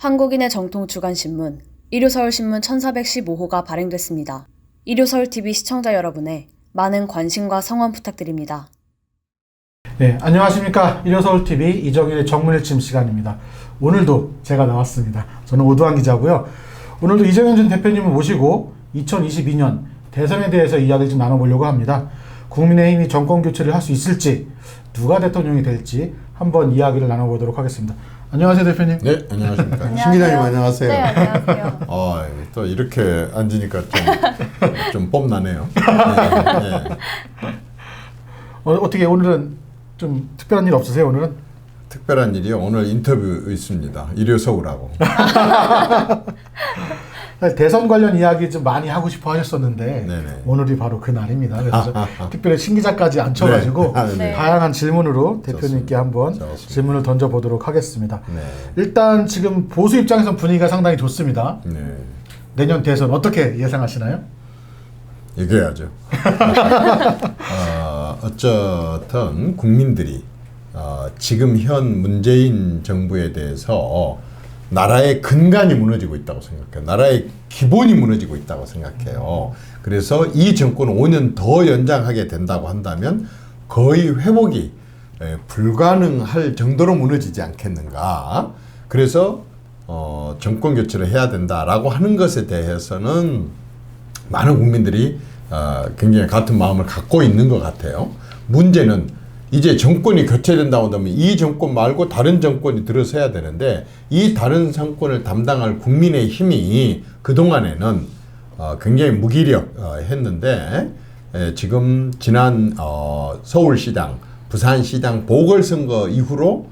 한국인의 정통 주간신문 일요서울신문 1415호가 발행됐습니다. 일요서울TV 시청자 여러분의 많은 관심과 성원 부탁드립니다. 네, 안녕하십니까. 일요서울TV 이정일의 정문일침 시간입니다. 오늘도 제가 나왔습니다. 저는 오두환 기자고요. 오늘도 이정현 전 대표님을 모시고 2022년 대선에 대해서 이야기를 좀 나눠보려고 합니다. 국민의힘이 정권교체를 할 수 있을지, 누가 대통령이 될지 한번 이야기를 나눠보도록 하겠습니다. 안녕하세요, 대표님. 네, 안녕하십니까. 신 기자님 안녕하세요. 네, 안녕하세요. 또 이렇게 앉으니까 좀 뽐나네요. 네, 네. 어떻게 오늘은 좀 특별한 일 없으세요, 오늘은? 특별한 일이요. 오늘 인터뷰 있습니다. 일요서울하고. 대선 관련 이야기 좀 많이 하고 싶어 하셨었는데 네네. 오늘이 바로 그 날입니다. 그래서 특별히 신 기자까지 앉혀가지고 네. 다양한 질문으로 대표님께 좋습니다. 한번 좋습니다. 질문을 던져보도록 하겠습니다. 네. 일단 지금 보수 입장에서 분위기가 상당히 좋습니다. 네. 내년 대선 어떻게 예상하시나요? 얘기해야죠. 어쨌든 국민들이 지금 현 문재인 정부에 대해서 나라의 근간이 무너지고 있다고 생각해요. 나라의 기본이 무너지고 있다고 생각해요. 그래서 이 정권을 5년 더 연장하게 된다고 한다면 거의 회복이 불가능할 정도로 무너지지 않겠는가. 그래서 정권 교체를 해야 된다라고 하는 것에 대해서는 많은 국민들이 굉장히 같은 마음을 갖고 있는 것 같아요. 문제는 이제 정권이 교체된다고 한다면 이 정권 말고 다른 정권이 들어서야 되는데 이 다른 정권을 담당할 국민의 힘이 그동안에는 굉장히 무기력했는데 지금 지난 서울시장, 부산시장 보궐선거 이후로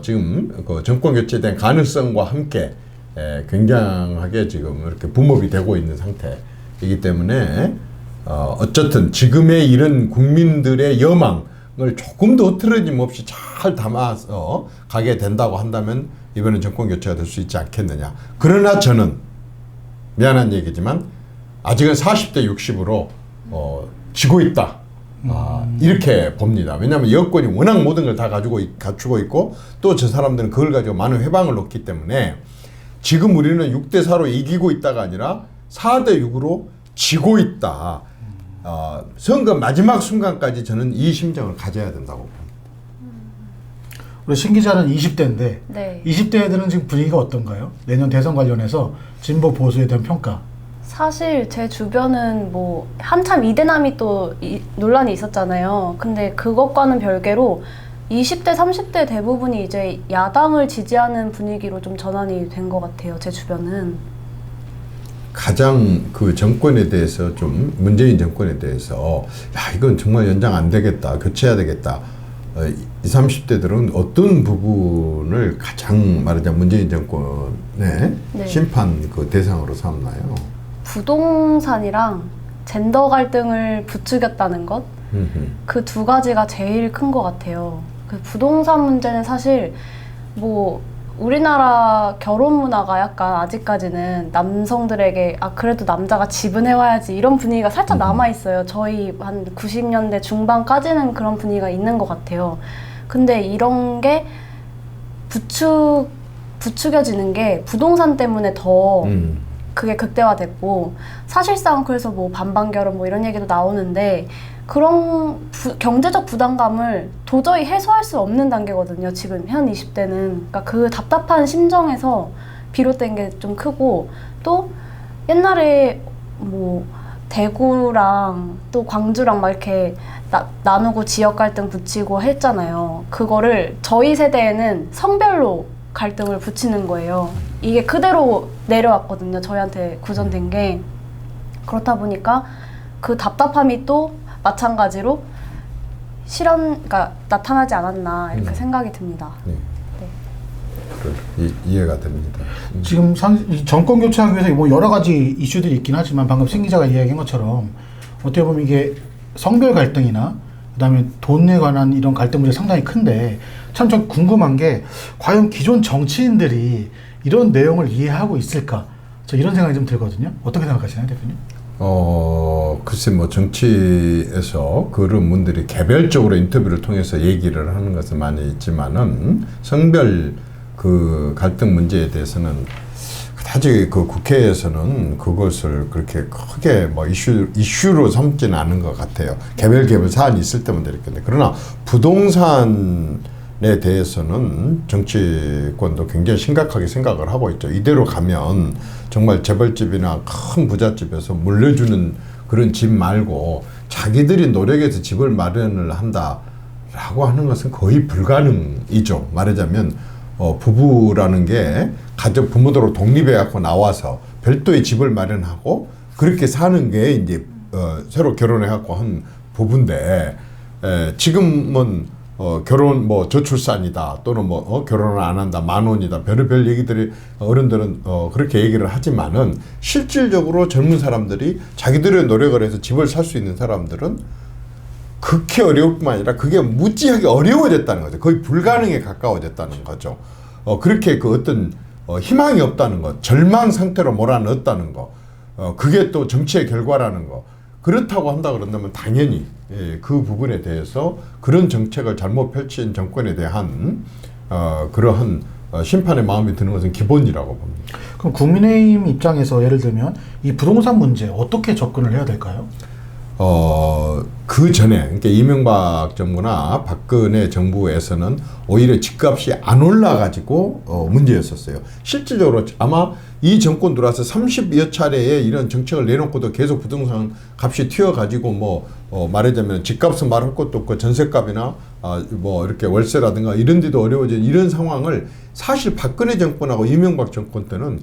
지금 그 정권 교체된 가능성과 함께 굉장하게 지금 이렇게 붐업이 되고 있는 상태이기 때문에 어쨌든 지금의 이런 국민들의 여망 을 조금 더 흐트러짐 없이 잘 담아서 가게 된다고 한다면 이번엔 정권 교체가 될 수 있지 않겠느냐. 그러나 저는 미안한 얘기지만 아직은 40대 60으로 지고 있다. 이렇게 봅니다. 왜냐하면 여권이 워낙 모든 걸 다 갖추고 있고 또 저 사람들은 그걸 가지고 많은 회방을 놓기 때문에 지금 우리는 6대 4로 이기고 있다가 아니라 4대 6으로 지고 있다. 선거 마지막 순간까지 저는 이 심정을 가져야 된다고 봅니다. 우리 신 기자는 20대인데 네. 20대 애들은 지금 분위기가 어떤가요? 내년 대선 관련해서 진보 보수에 대한 평가. 사실 제 주변은 뭐 한참 이대남이 또 논란이 있었잖아요. 근데 그것과는 별개로 20대, 30대 대부분이 이제 야당을 지지하는 분위기로 좀 전환이 된 것 같아요. 제 주변은. 가장 그 정권에 대해서 좀 문재인 정권에 대해서 야 이건 정말 연장 안 되겠다, 교체해야 되겠다. 20, 30대들은 어떤 부분을 가장 말하자면 문재인 정권의 네. 심판 그 대상으로 삼나요? 부동산이랑 젠더 갈등을 부추겼다는 것? 그 두 가지가 제일 큰 것 같아요. 그 부동산 문제는 사실 뭐 우리나라 결혼 문화가 약간 아직까지는 남성들에게 그래도 남자가 집은 해와야지 이런 분위기가 살짝 남아있어요. 저희 한 90년대 중반까지는 그런 분위기가 있는 것 같아요. 근데 이런 게 부추겨지는 게 부동산 때문에 더 그게 극대화됐고 사실상 그래서 뭐 반반 결혼 뭐 이런 얘기도 나오는데 그런 경제적 부담감을 도저히 해소할 수 없는 단계거든요. 지금 현 20대는. 그러니까 그 답답한 심정에서 비롯된 게 좀 크고 또 옛날에 뭐 대구랑 또 광주랑 막 이렇게 나누고 지역 갈등 붙이고 했잖아요. 그거를 저희 세대에는 성별로 갈등을 붙이는 거예요. 이게 그대로 내려왔거든요. 저희한테 구전된 게. 그렇다 보니까 그 답답함이 또 마찬가지로 그러니까 나타나지 않았나 이렇게 생각이 듭니다. 네. 네. 이해가 됩니다. 지금 정권 교체하기 위해서 뭐 여러 가지 이슈들이 있긴 하지만 방금 신 기자가 이야기한 것처럼 어떻게 보면 이게 성별 갈등이나 그다음에 돈에 관한 이런 갈등 문제 상당히 큰데 참 좀 궁금한 게 과연 기존 정치인들이 이런 내용을 이해하고 있을까? 저 이런 생각이 좀 들거든요. 어떻게 생각하시나요, 대표님? 글쎄 뭐 정치에서 그런 분들이 개별적으로 인터뷰를 통해서 얘기를 하는 것은 많이 있지만은 성별 그 갈등 문제에 대해서는 그다지 그 국회에서는 그것을 그렇게 크게 뭐 이슈로 삼지는 않은 것 같아요. 개별 사안이 있을 때마다 이렇게. 그러나 부동산에 대해서는 정치권도 굉장히 심각하게 생각을 하고 있죠. 이대로 가면 정말 재벌집이나 큰 부잣집에서 물려주는 그런 집 말고 자기들이 노력해서 집을 마련을 한다라고 하는 것은 거의 불가능이죠. 말하자면 부부라는 게 가족 부모도로 독립해 갖고 나와서 별도의 집을 마련하고 그렇게 사는 게 이제 새로 결혼해 갖고 한 부부인데 지금은 결혼 뭐 저출산이다 또는 뭐 결혼을 안 한다 만원이다 별의별 얘기들이 어른들은 그렇게 얘기를 하지만은 실질적으로 젊은 사람들이 자기들의 노력을 해서 집을 살 수 있는 사람들은 극히 어려울 뿐만 아니라 그게 무지하게 어려워졌다는 거죠. 거의 불가능에 가까워졌다는 거죠. 그렇게 그 어떤 희망이 없다는 것, 절망 상태로 몰아넣었다는 거, 그게 또 정치의 결과라는 거. 그렇다고 한다 그런다면 당연히 그 부분에 대해서 그런 정책을 잘못 펼친 정권에 대한 그러한 심판의 마음이 드는 것은 기본이라고 봅니다. 그럼 국민의힘 입장에서 예를 들면 이 부동산 문제 어떻게 접근을 해야 될까요? 그 전에, 그러니까 이명박 정부나 박근혜 정부에서는 오히려 집값이 안 올라가지고 문제였었어요. 실질적으로 아마 이 정권 들어와서 30여 차례의 이런 정책을 내놓고도 계속 부동산 값이 튀어가지고 말하자면 집값은 말할 것도 없고 전세값이나 뭐 이렇게 월세라든가 이런 데도 어려워진 이런 상황을 사실 박근혜 정권하고 이명박 정권 때는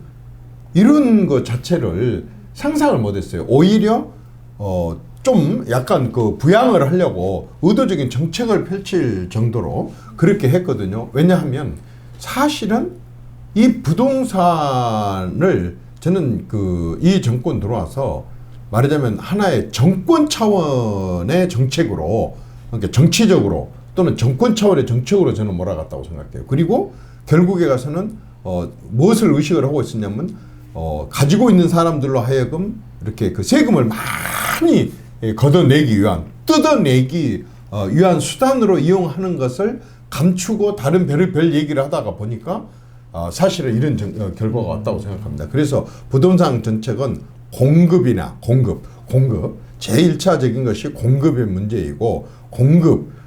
이런 것 자체를 상상을 못했어요. 오히려 좀 약간 그 부양을 하려고 의도적인 정책을 펼칠 정도로 그렇게 했거든요. 왜냐하면 사실은 이 부동산을 저는 이 정권 들어와서 말하자면 하나의 정권 차원의 정책으로 그러니까 정치적으로 또는 정권 차원의 정책으로 저는 몰아갔다고 생각해요. 그리고 결국에 가서는 무엇을 의식을 하고 있었냐면 가지고 있는 사람들로 하여금 이렇게 그 세금을 많이 걷어내기 위한 뜯어내기 위한 수단으로 이용하는 것을 감추고 다른 별 얘기를 하다가 보니까 사실은 이런 결과가 왔다고 생각합니다. 그래서 부동산 정책은 공급 제일 1차적인 것이 공급의 문제이고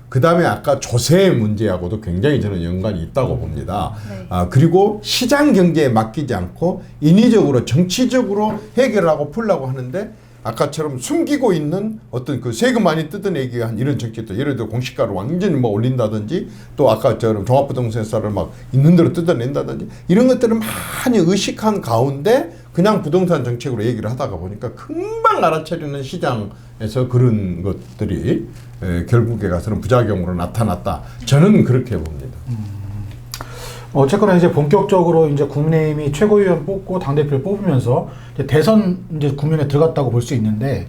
그 다음에 아까 조세의 문제하고도 굉장히 저는 연관이 있다고 봅니다. 네. 그리고 시장 경제에 맡기지 않고 인위적으로 정치적으로 해결하고 풀려고 하는데 아까처럼 숨기고 있는 어떤 그 세금 많이 뜯어내기 위한 이런 정책도 예를 들어 공시가를 완전히 올린다든지 또 아까처럼 종합부동산세를 막 있는 대로 뜯어낸다든지 이런 것들을 많이 의식한 가운데 그냥 부동산 정책으로 얘기를 하다가 보니까 금방 알아차리는 시장에서 그런 것들이 결국에 가서는 부작용으로 나타났다. 저는 그렇게 봅니다. 어쨌거나 이제 본격적으로 이제 국민의힘이 최고위원 뽑고 당대표를 뽑으면서 이제 대선 이제 국면에 들어갔다고 볼 수 있는데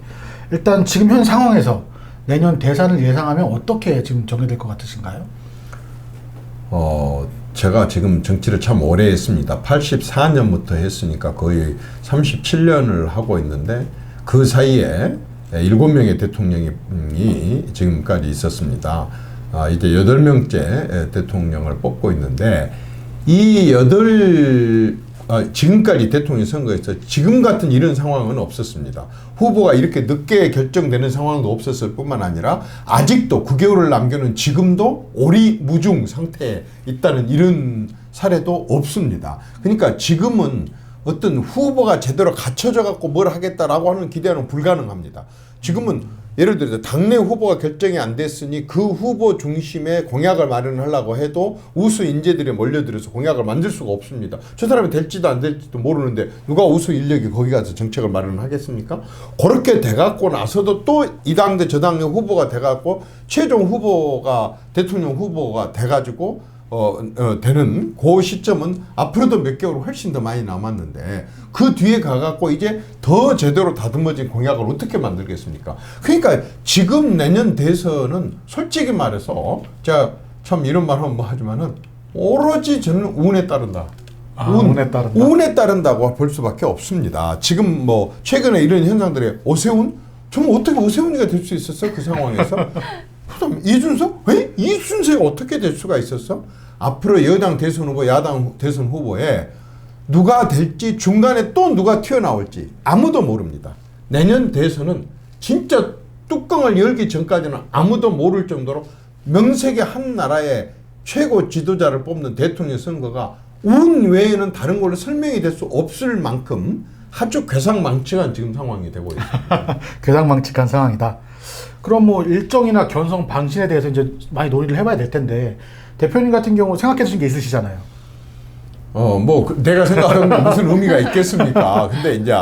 일단 지금 현 상황에서 내년 대선을 예상하면 어떻게 지금 정리될 것 같으신가요? 제가 지금 정치를 참 오래 했습니다. 84년부터 했으니까 거의 37년을 하고 있는데 그 사이에 7명의 대통령이 지금까지 있었습니다. 이제 8명째 대통령을 뽑고 있는데 이 지금까지 대통령 선거에서 지금 같은 이런 상황은 없었습니다. 후보가 이렇게 늦게 결정되는 상황도 없었을 뿐만 아니라 아직도 9개월을 남겨놓은 지금도 오리무중 상태에 있다는 이런 사례도 없습니다. 그러니까 지금은 어떤 후보가 제대로 갖춰져 갖고 뭘 하겠다라고 하는 기대는 불가능합니다. 지금은 예를 들어서 당내 후보가 결정이 안 됐으니 그 후보 중심의 공약을 마련하려고 해도 우수 인재들이 몰려들어서 공약을 만들 수가 없습니다. 저 사람이 될지도 안 될지도 모르는데 누가 우수 인력이 거기 가서 정책을 마련하겠습니까? 그렇게 돼갖고 나서도 또 이 당대 저 당의 후보가 돼갖고 최종 후보가 대통령 후보가 돼가지고 되는 그 시점은 앞으로도 몇 개월 훨씬 더 많이 남았는데 그 뒤에 가갖고 이제 더 제대로 다듬어진 공약을 어떻게 만들겠습니까? 그러니까 지금 내년 대선은 솔직히 말해서 제가 참 이런 말 하면 뭐 하지만은 오로지 저는 운에 따른다. 운에 따른다. 운에 따른다고 볼 수밖에 없습니다. 지금 뭐 최근에 이런 현상들이 오세훈? 정말 어떻게 오세훈이가 될 수 있었어? 그 상황에서? 이준석? 이준석이 어떻게 될 수가 있었어? 앞으로 여당 대선 후보, 야당 대선 후보에 누가 될지 중간에 또 누가 튀어나올지 아무도 모릅니다. 내년 대선은 진짜 뚜껑을 열기 전까지는 아무도 모를 정도로 명색의 한 나라의 최고 지도자를 뽑는 대통령 선거가 운 외에는 다른 걸로 설명이 될 수 없을 만큼 아주 괴상망측한 지금 상황이 되고 있습니다. 괴상망측한 상황이다. 그럼 뭐 일정이나 견성 방식에 대해서 이제 많이 논의를 해봐야 될 텐데 대표님 같은 경우 생각해 두신 게 있으시잖아요. 내가 생각하는 건 무슨 의미가 있겠습니까? 근데 이제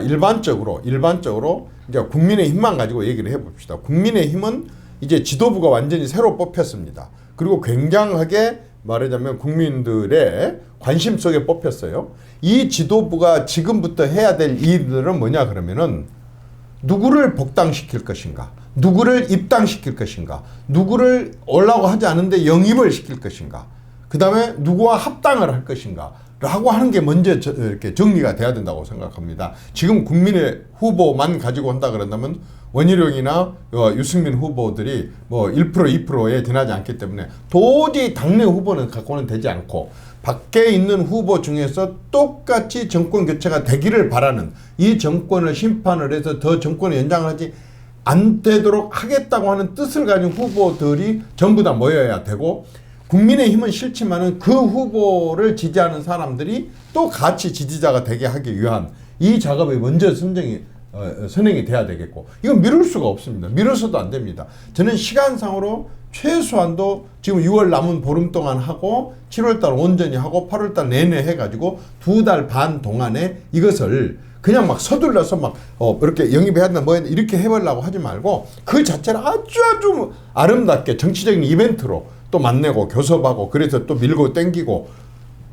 일반적으로 이제 국민의힘만 가지고 얘기를 해봅시다. 국민의힘은 이제 지도부가 완전히 새로 뽑혔습니다. 그리고 굉장하게 말하자면 국민들의 관심 속에 뽑혔어요. 이 지도부가 지금부터 해야 될 일들은 뭐냐 그러면은 누구를 복당시킬 것인가, 누구를 입당시킬 것인가, 누구를 오려고 하지 않은데 영입을 시킬 것인가, 그 다음에 누구와 합당을 할 것인가 라고 하는 게 먼저 이렇게 정리가 돼야 된다고 생각합니다. 지금 국민의 후보만 가지고 한다 그런다면 원희룡이나 유승민 후보들이 뭐 1% 2%에 지나지 않기 때문에 도저히 당내 후보는 갖고는 되지 않고 밖에 있는 후보 중에서 똑같이 정권 교체가 되기를 바라는, 이 정권을 심판을 해서 더 정권을 연장하지 안 되도록 하겠다고 하는 뜻을 가진 후보들이 전부 다 모여야 되고, 국민의힘은 싫지만은 그 후보를 지지하는 사람들이 또 같이 지지자가 되게 하기 위한 이 작업이 먼저 선행이 돼야 되겠고, 이건 미룰 수가 없습니다. 미뤄서도 안 됩니다. 저는 시간상으로 최소한도 지금 6월 남은 보름 동안 하고 7월달 온전히 하고 8월달 내내 해가지고 2달 반 동안에 이것을 그냥 막 서둘러서 막 이렇게 영입해야 된다 뭐 이렇게 해보려고 하지 말고 그 자체를 아주 아름답게 정치적인 이벤트로 또 만나고 교섭하고 그래서 또 밀고 땡기고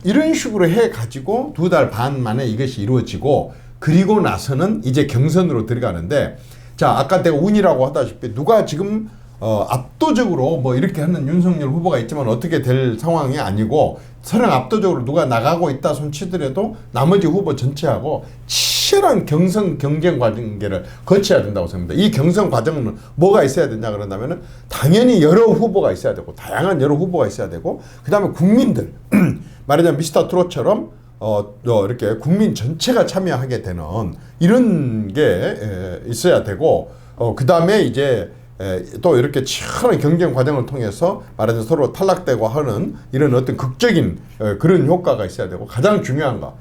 이런 식으로 해가지고 2달 반 만에 이것이 이루어지고, 그리고 나서는 이제 경선으로 들어가는데, 자 아까 내가 운이라고 하다시피 누가 지금 압도적으로 뭐 이렇게 하는 윤석열 후보가 있지만 어떻게 될 상황이 아니고, 설령 압도적으로 누가 나가고 있다 손치더라도 나머지 후보 전체하고 치열한 경선 경쟁 관계를 거쳐야 된다고 생각합니다. 이 경선 과정은 뭐가 있어야 되냐 그런다면은 당연히 여러 후보가 있어야 되고, 다양한 여러 후보가 있어야 되고, 그 다음에 국민들 말하자면 미스터 트롯처럼 이렇게 국민 전체가 참여하게 되는 이런 게 있어야 되고, 그 다음에 이제 또 이렇게 치열한 경쟁 과정을 통해서 말하자면 서로 탈락되고 하는 이런 어떤 극적인 그런 효과가 있어야 되고, 가장 중요한 거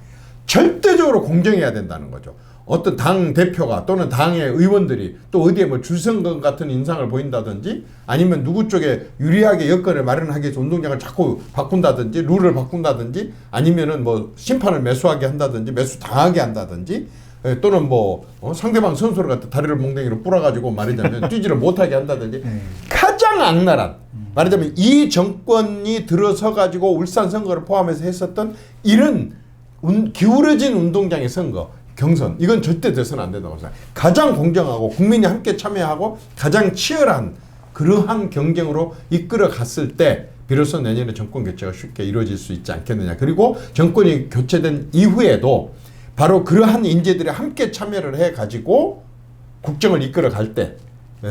절대적으로 공정해야 된다는 거죠. 어떤 당 대표가 또는 당의 의원들이 또 어디에 뭐 줄선거 같은 인상을 보인다든지, 아니면 누구 쪽에 유리하게 여건을 마련하기 위해서 운동장을 자꾸 바꾼다든지 룰을 바꾼다든지, 아니면은 뭐 심판을 매수하게 한다든지 매수 당하게 한다든지, 또는 뭐 상대방 선수를 갖다 다리를 몽댕이로 뿌려가지고 말하자면 뛰지를 못하게 한다든지, 가장 악랄한 말하자면 이 정권이 들어서 가지고 울산 선거를 포함해서 했었던 이런 기울어진 운동장의 선거 경선, 이건 절대 돼서는 안 된다고 생각해요. 가장 공정하고 국민이 함께 참여하고 가장 치열한 그러한 경쟁으로 이끌어 갔을 때 비로소 내년에 정권 교체가 쉽게 이루어질 수 있지 않겠느냐. 그리고 정권이 교체된 이후에도 바로 그러한 인재들이 함께 참여를 해가지고 국정을 이끌어 갈 때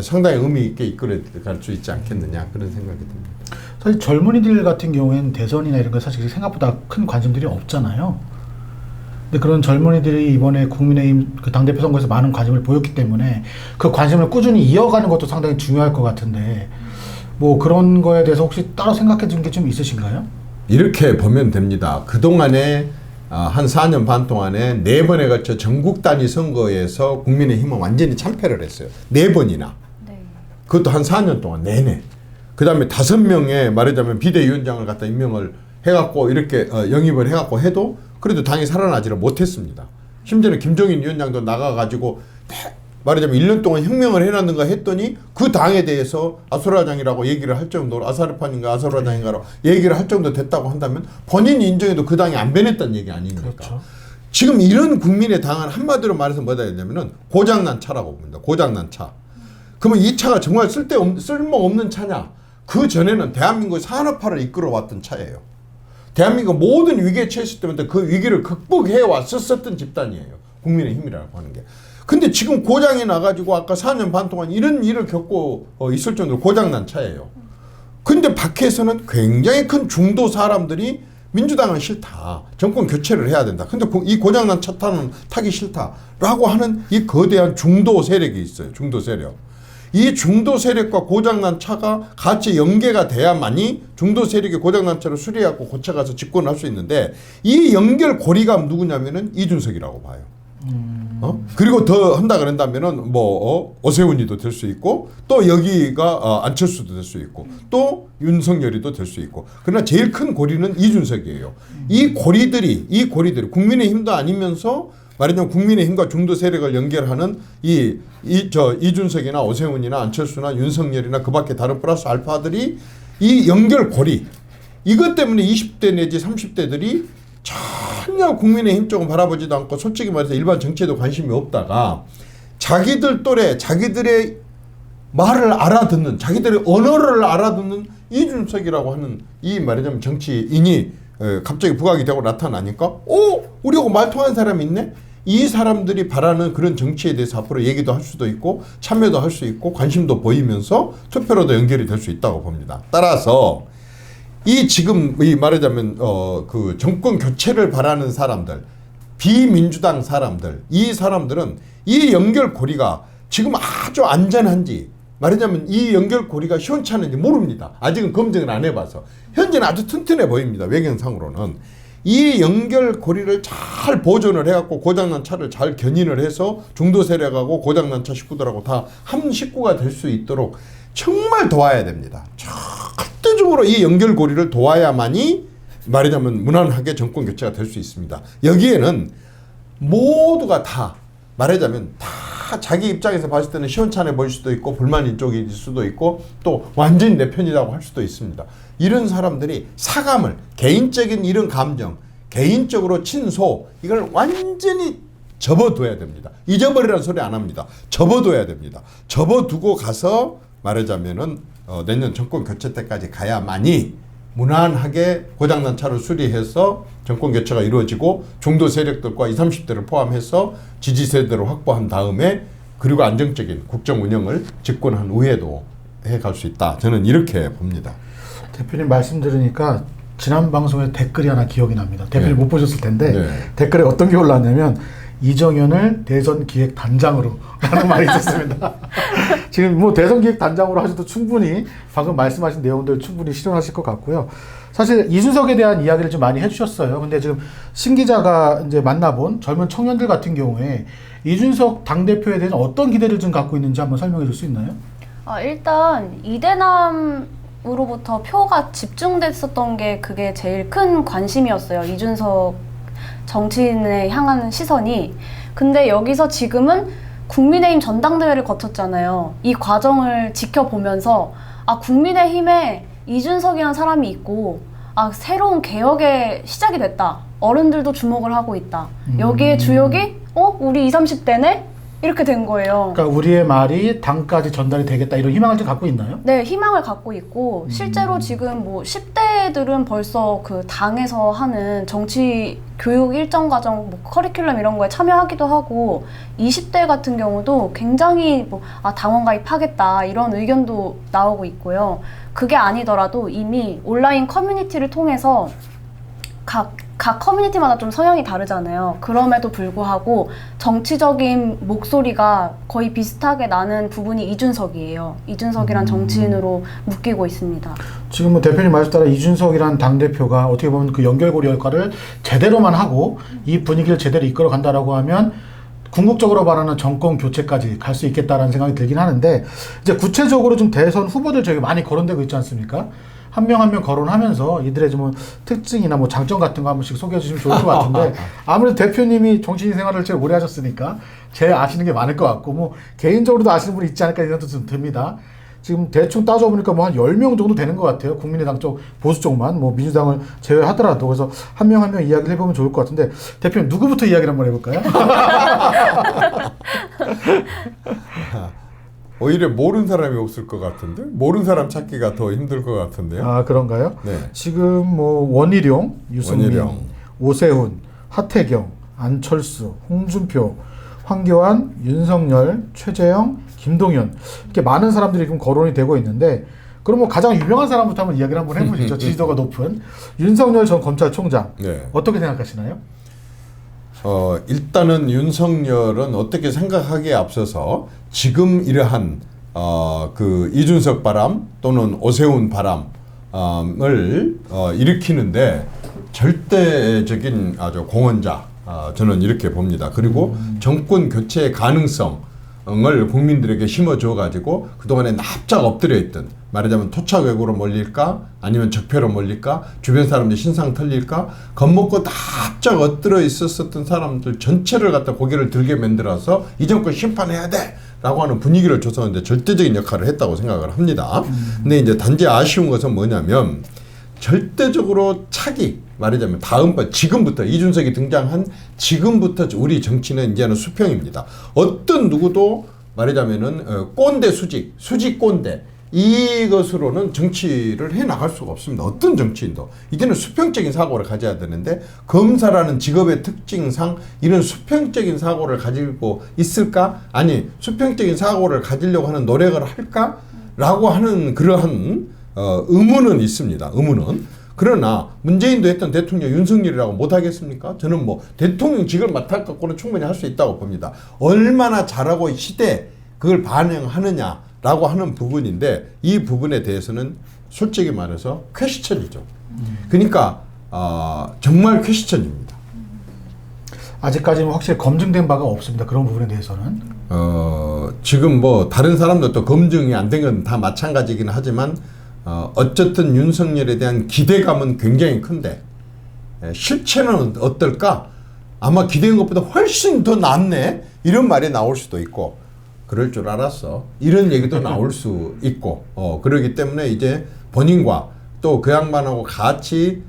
상당히 의미 있게 이끌어 갈 수 있지 않겠느냐, 그런 생각이 듭니다. 사실 젊은이들 같은 경우에는 대선이나 이런 거 사실 생각보다 큰 관심들이 없잖아요. 근데 그런 젊은이들이 이번에 국민의힘 그 당대표 선거에서 많은 관심을 보였기 때문에 그 관심을 꾸준히 이어가는 것도 상당히 중요할 것 같은데, 뭐 그런 거에 대해서 혹시 따로 생각해 둔 게 좀 있으신가요? 이렇게 보면 됩니다. 그동안에 한 4년 반 동안에 4번에 걸쳐 전국 단위 선거에서 국민의힘은 완전히 참패를 했어요. 4번이나. 네. 그것도 한 4년 동안 내내. 그 다음에 5명의 말하자면 비대위원장을 갖다 임명을 해갖고 이렇게 영입을 해갖고 해도 그래도 당이 살아나지를 못했습니다. 심지어는 김종인 위원장도 나가가지고 말하자면 1년 동안 혁명을 해놨는가 했더니 그 당에 대해서 아수라장이라고 얘기를 할 정도로, 아사르판인가 아수라장인가로 얘기를 할 정도 됐다고 한다면 본인이 인정해도 그 당이 안 변했다는 얘기 아닙니까? 그렇죠. 지금 이런 국민의 당은 한마디로 말해서 뭐다 했냐면은 고장난 차라고 봅니다. 고장난 차. 그러면 이 차가 정말 쓸모없는 차냐? 그 전에는 대한민국 산업화를 이끌어왔던 차예요. 대한민국 모든 위기에 처했을 때부터 그 위기를 극복해 왔었던 집단이에요. 국민의힘이라고 하는 게. 근데 지금 고장이 나가지고 아까 4년 반 동안 이런 일을 겪고 있을 정도로 고장난 차예요. 근데 밖에서는 굉장히 큰 중도 사람들이 민주당은 싫다. 정권 교체를 해야 된다. 근데 이 고장난 차 타기 싫다라고 하는 이 거대한 중도 세력이 있어요. 중도 세력. 이 중도 세력과 고장난 차가 같이 연계가 돼야만이 중도 세력이 고장난 차를 수리하고 고쳐가서 집권을 할 수 있는데 이 연결고리가 누구냐면은 이준석이라고 봐요. 그리고 더 한다 그런다면은 오세훈이도 될 수 있고 또 여기가 안철수도 될 수 있고 또 윤석열이도 될 수 있고 그러나 제일 큰 고리는 이준석이에요. 이 고리들이 국민의힘도 아니면서 말하자면 국민의힘과 중도 세력을 연결하는 이준석이나 오세훈이나 안철수나 윤석열이나 그밖에 다른 플러스 알파들이 이 연결고리 이것 때문에 20대 내지 30대들이 전혀 국민의힘 쪽은 바라보지도 않고 솔직히 말해서 일반 정치에도 관심이 없다가 자기들 또래 자기들의 말을 알아듣는 자기들의 언어를 알아듣는 이준석이라고 하는 이 말하자면 정치인이 갑자기 부각이 되고 나타나니까 우리하고 말 통하는 사람이 있네. 이 사람들이 바라는 그런 정치에 대해서 앞으로 얘기도 할 수도 있고 참여도 할 수 있고 관심도 보이면서 투표로도 연결이 될 수 있다고 봅니다. 따라서 지금 말하자면 그 정권 교체를 바라는 사람들, 비민주당 사람들, 이 사람들은 이 연결고리가 지금 아주 안전한지 말하자면 이 연결고리가 시원찮은지 모릅니다. 아직은 검증을 안 해봐서 현재는 아주 튼튼해 보입니다. 외경상으로는 이 연결고리를 잘 보존을 해갖고 고장난 차를 잘 견인을 해서 중도 세력하고 고장난 차 식구들하고 다 한 식구가 될 수 있도록 정말 도와야 됩니다. 절대적으로 이 연결고리를 도와야만이 말하자면 무난하게 정권 교체가 될 수 있습니다. 여기에는 모두가 다 말하자면 다 자기 입장에서 봤을 때는 시원찮아 보일 수도 있고 불만인 쪽일 수도 있고 또 완전히 내 편이라고 할 수도 있습니다. 이런 사람들이 사감을 개인적인 이런 감정 개인적으로 친소 이걸 완전히 접어둬야 됩니다. 잊어버리라는 소리 안 합니다. 접어둬야 됩니다. 접어두고 가서 말하자면은 내년 정권 교체 때까지 가야만이 무난하게 고장난 차를 수리해서 정권 교체가 이루어지고 중도 세력들과 20, 30대를 포함해서 지지 세대를 확보한 다음에 그리고 안정적인 국정 운영을 집권한 후에도 해갈 수 있다. 저는 이렇게 봅니다. 대표님 말씀 들으니까 지난 방송에 댓글이 하나 기억이 납니다. 대표님 못 보셨을 텐데 댓글에 어떤 게 올라왔냐면 이정현을 대선 기획 단장으로 라는 말이 있었습니다. 지금 뭐 대선 기획 단장으로 하셔도 충분히 방금 말씀하신 내용들 충분히 실현하실 것 같고요. 사실 이준석에 대한 이야기를 좀 많이 해주셨어요. 근데 지금 신 기자가 이제 만나본 젊은 청년들 같은 경우에 이준석 당대표에 대해서 어떤 기대를 좀 갖고 있는지 한번 설명해 줄 수 있나요? 일단 이대남으로부터 표가 집중됐었던 게 그게 제일 큰 관심이었어요. 이준석 정치인에 향하는 시선이. 근데 여기서 지금은 국민의힘 전당대회를 거쳤잖아요. 이 과정을 지켜보면서 국민의힘에 이준석이라는 사람이 있고 새로운 개혁의 시작이 됐다. 어른들도 주목을 하고 있다. 여기에 주역이 우리 20, 30대네? 이렇게 된 거예요. 그러니까 우리의 말이 당까지 전달이 되겠다 이런 희망을 좀 갖고 있나요? 네, 희망을 갖고 있고 실제로 지금 뭐 10대들은 벌써 그 당에서 하는 정치 교육 일정 과정, 뭐 커리큘럼 이런 거에 참여하기도 하고 20대 같은 경우도 굉장히 당원 가입하겠다 이런 의견도 나오고 있고요. 그게 아니더라도 이미 온라인 커뮤니티를 통해서 각 커뮤니티마다 좀 성향이 다르잖아요. 그럼에도 불구하고 정치적인 목소리가 거의 비슷하게 나는 부분이 이준석이에요. 이준석이란 정치인으로 묶이고 있습니다. 지금 뭐 대표님 말씀 따라 이준석이란 당대표가 어떻게 보면 그 연결고리 역할을 제대로만 하고 이 분위기를 제대로 이끌어 간다라고 하면 궁극적으로 말하는 정권 교체까지 갈 수 있겠다라는 생각이 들긴 하는데 이제 구체적으로 좀 대선 후보들 저희가 많이 거론되고 있지 않습니까? 한 명 한 명 거론하면서 이들의 좀 특징이나 뭐 장점 같은 거 한 번씩 소개해 주시면 좋을 것 같은데 아무래도 대표님이 정치인 생활을 제일 오래 하셨으니까 제일 아시는 게 많을 것 같고 뭐 개인적으로도 아시는 분이 있지 않을까 이런 생각도 좀 듭니다. 지금 대충 따져보니까 뭐 한 10명 정도 되는 것 같아요. 국민의당 쪽, 보수 쪽만, 뭐 민주당을 제외하더라도. 그래서 한 명 한 명 이야기를 해보면 좋을 것 같은데 대표님 누구부터 이야기를 한번 해볼까요? 오히려 모르는 사람이 없을 것 같은데? 모르는 사람 찾기가 더 힘들 것 같은데요? 그런가요? 네. 지금 뭐 원희룡, 유승민, 원희룡. 오세훈, 하태경, 안철수, 홍준표, 황교안, 윤석열, 최재형, 김동연 이렇게 많은 사람들이 지금 거론이 되고 있는데 그럼 뭐 가장 유명한 사람부터 한번 이야기를 한번 해보시죠. 지지도가 높은 윤석열 전 검찰총장. 네. 어떻게 생각하시나요? 일단은 윤석열은 어떻게 생각하기에 앞서서 지금 이러한 그 이준석 바람 또는 오세훈 바람을 일으키는데 절대적인 아주 공헌자 저는 이렇게 봅니다. 그리고 정권 교체의 가능성을 국민들에게 심어줘 가지고 그동안에 납작 엎드려 있던, 말하자면 토착외구로 몰릴까 아니면 적폐로 몰릴까 주변 사람들이 신상 털릴까 겁먹고 납작 엎드려 있었던 사람들 전체를 갖다 고개를 들게 만들어서 이 정권 심판해야 돼 라고 하는 분위기를 조성하는데 절대적인 역할을 했다고 생각을 합니다. 근데 이제 단지 아쉬운 것은 뭐냐면 절대적으로 차기, 말하자면 다음번 지금부터 이준석이 등장한 지금부터 우리 정치는 이제는 수평입니다. 어떤 누구도 말하자면은 꼰대 수직 꼰대 이것으로는 정치를 해 나갈 수가 없습니다. 어떤 정치인도 이제는 수평적인 사고를 가져야 되는데 검사라는 직업의 특징상 이런 수평적인 사고를 가지고 있을까? 아니 수평적인 사고를 가지려고 하는 노력을 할까라고 하는 그러한 의문은 있습니다. 의문은. 그러나 문재인도 했던 대통령 윤석열이라고 못하겠습니까? 저는 뭐 대통령직을 맡을 갖고는 충분히 할 수 있다고 봅니다. 얼마나 잘하고 시대에 그걸 반영하느냐라고 하는 부분인데 이 부분에 대해서는 솔직히 말해서 퀘스천이죠. 그러니까 정말 퀘스천입니다. 아직까지는 확실히 검증된 바가 없습니다. 그런 부분에 대해서는. 지금 뭐 다른 사람들도 검증이 안 된 건 다 마찬가지긴 하지만 어쨌든 윤석열에 대한 기대감은 굉장히 큰데 실체는 어떨까? 아마 기대한 것보다 훨씬 더 낫네? 이런 말이 나올 수도 있고 그럴 줄 알았어. 이런 얘기도 나올 수 있고 그러기 때문에 이제 본인과 또 그 양반하고 같이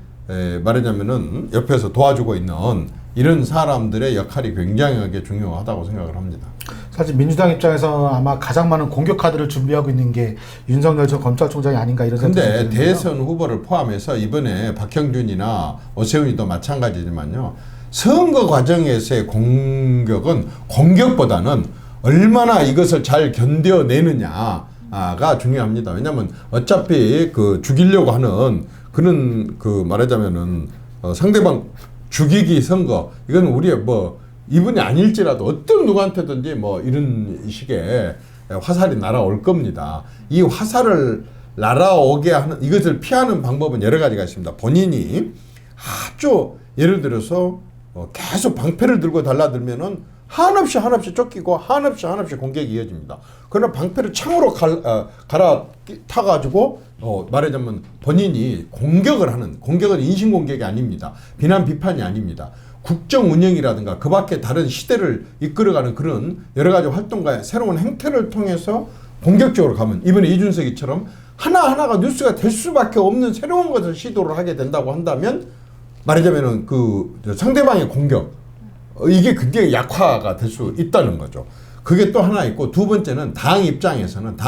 말하자면은 옆에서 도와주고 있는 이런 사람들의 역할이 굉장히 중요하다고 생각을 합니다. 사실 민주당 입장에서 아마 가장 많은 공격 카드를 준비하고 있는 게 윤석열 전 검찰총장이 아닌가 이런 생각이 근데 드는데요. 대선 후보를 포함해서 이번에 박형준이나 오세훈이도 마찬가지지만요. 선거 과정에서의 공격은 공격보다는 얼마나 이것을 잘 견뎌내느냐가 중요합니다. 왜냐하면 어차피 그 죽이려고 하는 그런 그 말하자면은 상대방 죽이기 선거 이건 우리의 뭐 이분이 아닐지라도 어떤 누구한테든지 뭐 이런 식의 화살이 날아올 겁니다. 이 화살을 날아오게 하는 이것을 피하는 방법은 여러 가지가 있습니다. 본인이 아주 예를 들어서 계속 방패를 들고 달라들면은 한없이 쫓기고 한없이 공격이 이어집니다. 그러나 방패를 창으로 갈아타가지고 말하자면 본인이 공격은 인신공격이 아닙니다. 비난 비판이 아닙니다. 국정 운영이라든가 그 밖에 다른 시대를 이끌어가는 그런 여러 가지 활동과 새로운 행태를 통해서 공격적으로 가면 이번에 이준석이처럼 하나하나가 뉴스가 될 수밖에 없는 새로운 것을 시도를 하게 된다고 한다면 말하자면은 그 상대방의 공격 이게 굉장히 약화가 될 수 있다는 거죠. 그게 또 하나 있고 두 번째는 당 입장에서는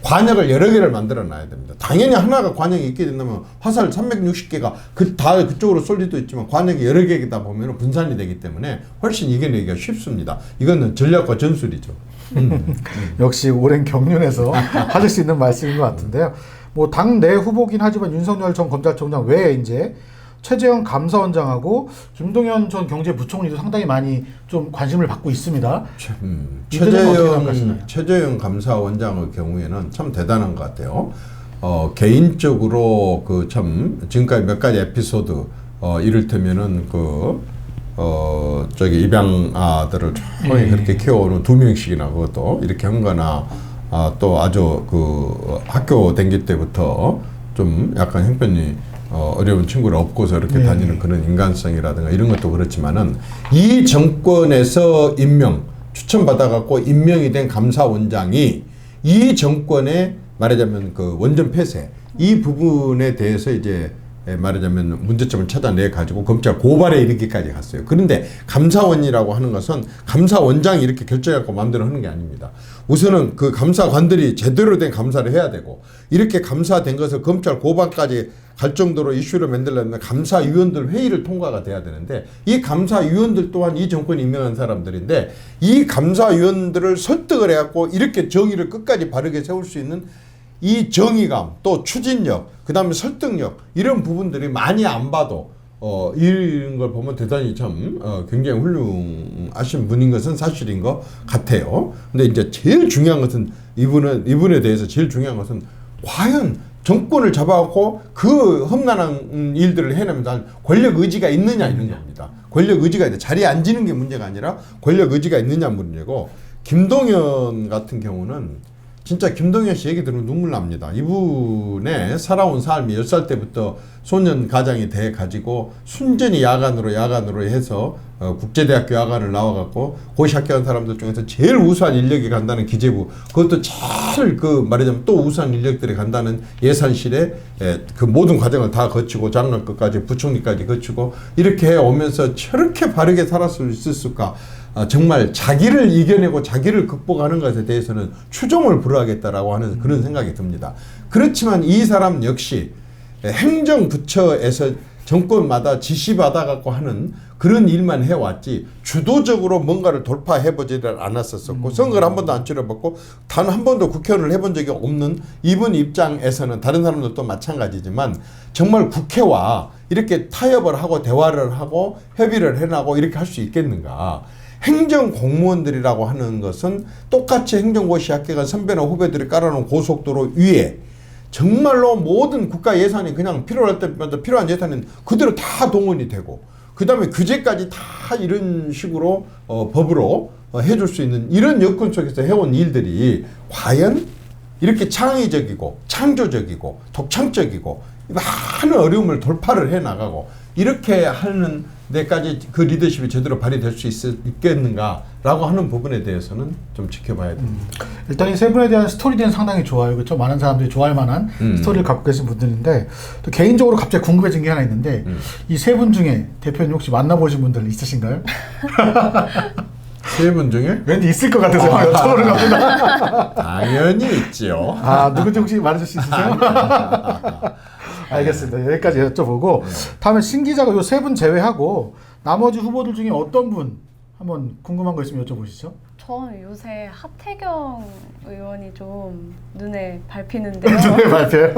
관역을 여러 개를 만들어 놔야 됩니다. 당연히 하나가 관역이 있게 된다면 화살 360개가 다 그쪽으로 쏠 리도 있지만 관역이 여러 개이다 보면 분산이 되기 때문에 훨씬 이겨내기가 쉽습니다. 이거는 전략과 전술이죠. 역시 오랜 경륜에서 하실 수 있는 말씀인 것 같은데요. 뭐 당내 후보긴 하지만 윤석열 전 검찰총장 외에 이제 최재형 감사원장하고 김동연 전 경제부총리도 상당히 많이 좀 관심을 받고 있습니다. 최재형 감사원장의 경우에는 참 대단한 것 같아요. 개인적으로 그 참 지금까지 몇 가지 에피소드 이를테면은 저기 입양아들을 조용히 그렇게 키워오는 2명씩이나 그것도 이렇게 한 거나 또 아주 그 학교 다닐 때부터 좀 약간 형편이 어려운 친구를 업고서 이렇게 다니는 그런 인간성이라든가 이런 것도 그렇지만은 이 정권에서 추천받아갖고 임명이 된 감사원장이 이 정권의 말하자면 그 원전 폐쇄 이 부분에 대해서 이제 말하자면 문제점을 찾아내 가지고 검찰 고발에 이르기까지 갔어요. 그런데 감사원이라고 하는 것은 감사원장이 이렇게 결정해갖고 마음대로 하는 게 아닙니다. 우선은 그 감사관들이 제대로 된 감사를 해야 되고 이렇게 감사된 것을 검찰 고발까지 갈 정도로 이슈를 만들려면 감사위원들 회의를 통과가 돼야 되는데 이 감사위원들 또한 이 정권이 임명한 사람들인데 이 감사위원들을 설득을 해갖고 이렇게 정의를 끝까지 바르게 세울 수 있는 이 정의감 또 추진력 그다음에 설득력 이런 부분들이 많이 안 봐도 이런 걸 보면 대단히 참 굉장히 훌륭하신 분인 것은 사실인 것 같아요. 근데 이제 제일 중요한 것은 이분에 대해서 제일 중요한 것은 과연 정권을 잡아갖고 그 험난한 일들을 해내면서 권력 의지가 있느냐 이런 겁니다. 권력 의지가 있다. 자리에 앉는 게 문제가 아니라 권력 의지가 있느냐 문제고, 김동연 같은 경우는 진짜 김동연 씨 얘기 들으면 눈물 납니다. 이분의 살아온 삶이 10살 때부터 소년 가장이 돼 가지고 순전히 야간으로 해서 국제대학교 야간을 나와갖고 고시 합격한 사람들 중에서 제일 우수한 인력이 간다는 기재부, 그것도 제일 말하자면 또 우수한 인력들이 간다는 예산실에 그 모든 과정을 다 거치고 장관급까지 부총리까지 거치고 이렇게 해 오면서 저렇게 바르게 살았을 수 있을까? 정말 자기를 이겨내고 자기를 극복하는 것에 대해서는 추종을 불허하겠다라고 하는 그런 생각이 듭니다. 그렇지만 이 사람 역시 행정부처에서 정권마다 지시받아갖고 하는 그런 일만 해왔지 주도적으로 뭔가를 돌파해보지를 않았었고 선거를 한 번도 안 치러봤고 단 한 번도 국회의원을 해본 적이 없는 이분 입장에서는 다른 사람들도 마찬가지지만 정말 국회와 이렇게 타협을 하고 대화를 하고 협의를 해나고 이렇게 할 수 있겠는가. 행정 공무원들이라고 하는 것은 똑같이 행정고시 합격한 선배나 후배들이 깔아놓은 고속도로 위에 정말로 모든 국가 예산이 그냥 필요할 때마다 필요한 예산은 그대로 다 동원이 되고 그 다음에 규제까지 다 이런 식으로 법으로 해줄 수 있는 이런 여건 속에서 해온 일들이 과연 이렇게 창의적이고 창조적이고 독창적이고 많은 어려움을 돌파를 해나가고 이렇게 하는 데까지 그 리더십이 제대로 발휘될 수 있겠는가라고 하는 부분에 대해서는 좀 지켜봐야 됩니다. 일단 이 세 분에 대한 스토리는 상당히 좋아요. 그렇죠? 많은 사람들이 좋아할 만한 스토리를 갖고 계신 분들인데 또 개인적으로 갑자기 궁금해진 게 하나 있는데 이 세 분 중에 대표님 혹시 만나보신 분들 있으신가요? 세 분 중에? 왠지 있을 것 같아서 여쭤보는 겁니다. 당연히 있죠. 누군지 혹시 말해줄 수 있으세요? 알겠습니다. 여기까지 여쭤보고 다음에 신 기자가 이 세 분 제외하고 나머지 후보들 중에 어떤 분 한번 궁금한 거 있으면 여쭤보시죠. 저는 요새 하태경 의원이 좀 눈에 밟히는데요. 눈에 밟혀요?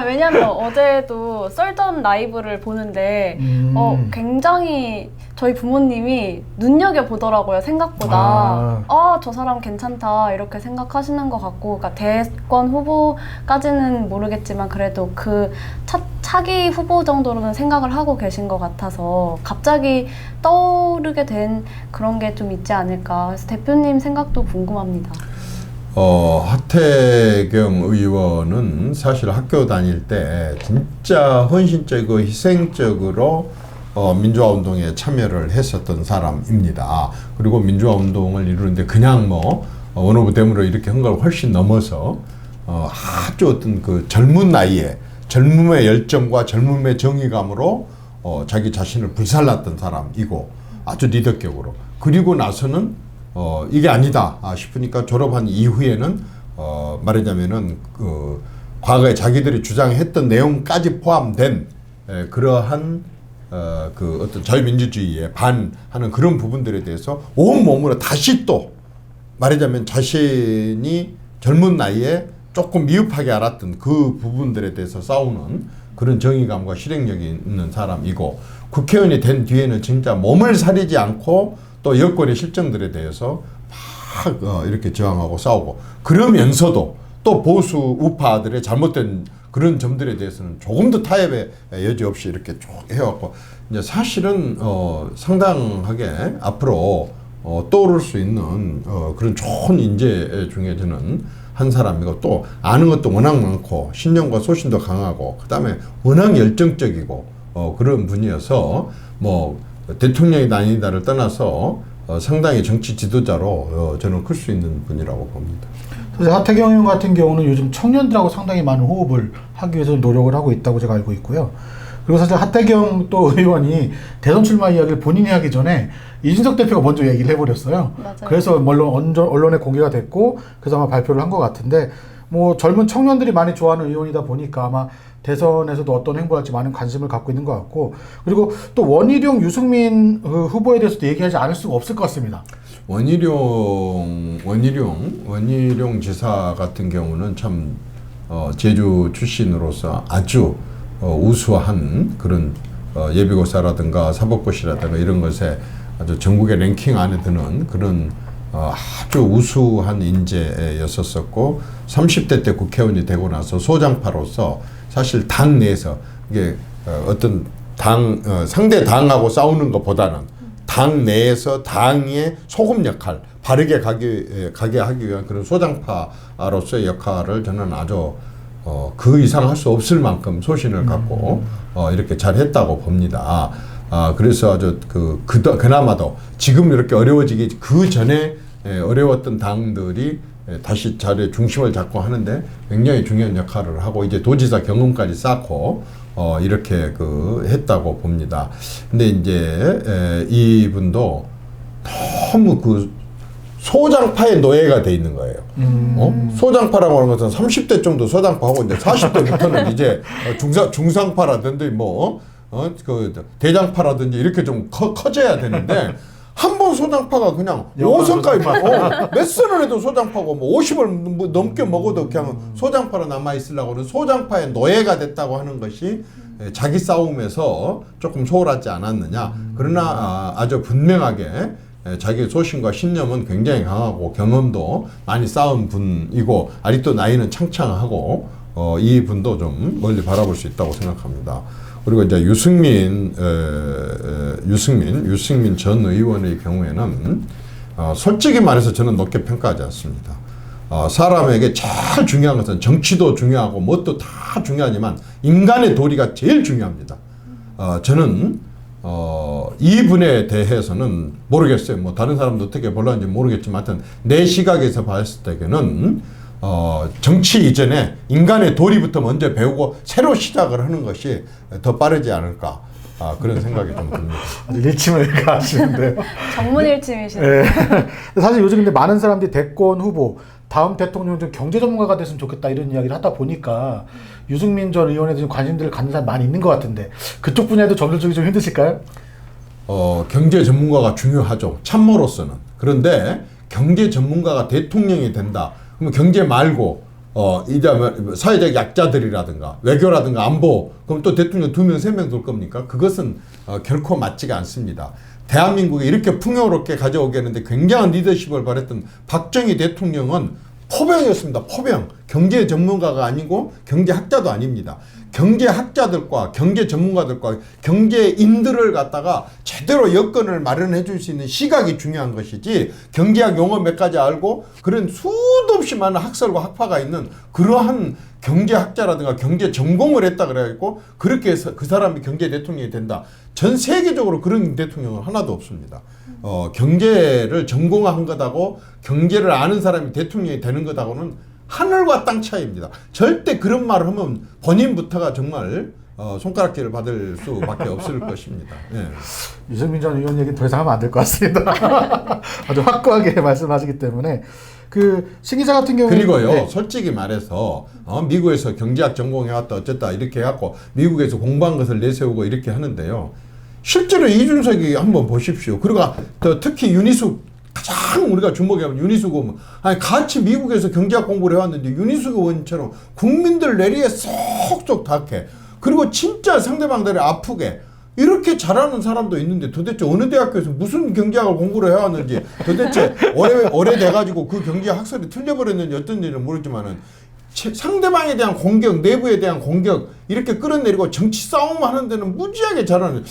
왜냐면 어제도 썰전 라이브를 보는데 굉장히 저희 부모님이 눈여겨보더라고요. 생각보다 저 사람 괜찮다 이렇게 생각하시는 것 같고, 그러니까 대권 후보까지는 모르겠지만 그래도 그 차기 후보 정도로는 생각을 하고 계신 것 같아서 갑자기 떠오르게 된 그런 게 좀 있지 않을까. 그래서 대표님 생각도 궁금합니다. 하태경 의원은 사실 학교 다닐 때 진짜 헌신적이고 희생적으로 민주화 운동에 참여를 했었던 사람입니다. 그리고 민주화 운동을 이루는데 그냥 원오브 댐으로 이렇게 한 걸 훨씬 넘어서 아주 어떤 그 젊은 나이에 젊음의 열정과 젊음의 정의감으로 자기 자신을 불살랐던 사람이고 아주 리더격으로, 그리고 나서는 이게 아니다 싶으니까 졸업한 이후에는 말하자면은 그 과거에 자기들이 주장했던 내용까지 포함된 그러한 그 어떤 자유민주주의에 반하는 그런 부분들에 대해서 온몸으로 다시 또 말하자면 자신이 젊은 나이에 조금 미흡하게 알았던 그 부분들에 대해서 싸우는 그런 정의감과 실행력이 있는 사람이고, 국회의원이 된 뒤에는 진짜 몸을 사리지 않고 또 여권의 실정들에 대해서 막 이렇게 저항하고 싸우고, 그러면서도 또 보수 우파들의 잘못된 그런 점들에 대해서는 조금도 타협의 여지 없이 이렇게 쭉 해왔고, 이제 사실은 상당하게 앞으로 떠오를 수 있는 그런 좋은 인재 중에 저는 한 사람이고, 또 아는 것도 워낙 많고 신념과 소신도 강하고 그다음에 워낙 열정적이고 그런 분이어서 대통령이 아니다를 떠나서 상당히 정치 지도자로 저는 클 수 있는 분이라고 봅니다. 사실 하태경 의원 같은 경우는 요즘 청년들하고 상당히 많은 호흡을 하기 위해서 노력을 하고 있다고 제가 알고 있고요. 그리고 사실 하태경 또 의원이 대선 출마 이야기를 본인이 하기 전에 이준석 대표가 먼저 얘기를 해버렸어요. 맞아요. 그래서 물론 언론에 공개가 됐고 그래서 아마 발표를 한 것 같은데, 젊은 청년들이 많이 좋아하는 의원이다 보니까 아마 대선에서도 어떤 행보를 할지 많은 관심을 갖고 있는 것 같고, 그리고 또 원희룡, 유승민 후보에 대해서도 얘기하지 않을 수가 없을 것 같습니다. 원희룡 지사 같은 경우는 참 제주 출신으로서 아주 우수한 그런 예비고사라든가 사법고시라든가 이런 것에 아주 전국의 랭킹 안에 드는 그런 아주 우수한 인재였었고 30대 때 국회의원이 되고 나서 소장파로서 사실 당 내에서 이게 어떤 상대 당하고 싸우는 것보다는 당 내에서 당의 소금 역할 바르게 가게 하기 위한 그런 소장파로서의 역할을 저는 아주 그 이상 할 수 없을 만큼 소신을 갖고 이렇게 잘했다고 봅니다. 그래서 아주 그나마도 지금 이렇게 어려워지기 그 전에 어려웠던 당들이 다시 자리의 중심을 잡고 하는데 굉장히 중요한 역할을 하고 이제 도지사 경험까지 쌓고 이렇게 했다고 봅니다. 근데 이제 이분도 너무 소장파의 노예가 돼 있는 거예요. 소장파라고 하는 것은 30대 정도 소장파하고 이제 40대부터는 이제 중상파라든지 대장파라든지 이렇게 좀 커져야 되는데 한 번 소장파가 그냥 5선까지 몇 선을 해도 소장파고 50을 넘게 먹어도 그냥 소장파로 남아 있으려고 하는 소장파의 노예가 됐다고 하는 것이 자기 싸움에서 조금 소홀하지 않았느냐. 그러나 아주 분명하게 자기 소신과 신념은 굉장히 강하고 경험도 많이 쌓은 분이고 아직도 나이는 창창하고 이 분도 좀 멀리 바라볼 수 있다고 생각합니다. 그리고 이제 유승민 전 의원의 경우에는 솔직히 말해서 저는 높게 평가하지 않습니다. 사람에게 제일 중요한 것은 정치도 중요하고 뭣도 다 중요하지만 인간의 도리가 제일 중요합니다. 저는 이분에 대해서는 모르겠어요. 뭐 다른 사람도 어떻게 볼는지 모르겠지만 하여튼 내 시각에서 봤을 때는 정치 이전에 인간의 도리부터 먼저 배우고 새로 시작을 하는 것이 더 빠르지 않을까 그런 생각이 좀 듭니다. 일침을 가하시는데요. 정문일침이시네요. 네. 사실 요즘 근데 많은 사람들이 대권 후보 다음 대통령 좀 경제 전문가가 됐으면 좋겠다 이런 이야기를 하다 보니까 유승민 전 의원에 대한 관심들을 갖는 사람 많이 있는 것 같은데 그쪽 분야에도 점점 좀 힘드실까요? 경제 전문가가 중요하죠. 참모로서는. 그런데 경제 전문가가 대통령이 된다. 그러면 경제 말고 이제 사회적 약자들이라든가 외교라든가 안보 그럼 또 대통령 2명 3명 될 겁니까? 그것은 결코 맞지가 않습니다. 대한민국이 이렇게 풍요롭게 가져오겠는데 굉장한 리더십을 발휘했던 박정희 대통령은 포병이었습니다. 포병. 경제 전문가가 아니고 경제학자도 아닙니다. 경제학자들과 경제 전문가들과 경제인들을 갖다가 제대로 여건을 마련해 줄 수 있는 시각이 중요한 것이지 경제학 용어 몇 가지 알고 그런 수도 없이 많은 학설과 학파가 있는 그러한 경제학자라든가 경제 전공을 했다 그래가지고 그렇게 해서 그 사람이 경제 대통령이 된다. 전 세계적으로 그런 대통령은 하나도 없습니다. 경제를 전공한 것하고 경제를 아는 사람이 대통령이 되는 것하고는 하늘과 땅 차이입니다. 절대 그런 말을 하면 본인부터가 정말 손가락질을 받을 수밖에 없을 것입니다. 예. 유승민 전 의원 얘기는 더 이상 하면 안 될 것 같습니다. 아주 확고하게 말씀하시기 때문에 신 기자 같은 경우는 그리고요 네. 솔직히 말해서 미국에서 경제학 전공해왔다 어쨌다 이렇게 해갖고 미국에서 공부한 것을 내세우고 이렇게 하는데요. 실제로 이준석이 한번 보십시오. 그리고 특히 윤희숙 가장 우리가 주목해보면 윤희숙 의원 아니 같이 미국에서 경제학 공부를 해왔는데 윤희숙 의원처럼 국민들 내리에 쏙쏙 닿게 그리고 진짜 상대방들이 아프게 이렇게 잘하는 사람도 있는데 도대체 어느 대학교에서 무슨 경제학을 공부를 해왔는지 도대체 오래 돼가지고 그 경제학 학설이 틀려버렸는지 어떤지는 모르지만은 상대방에 대한 공격, 내부에 대한 공격 이렇게 끌어내리고 정치 싸움 하는 데는 무지하게 잘하는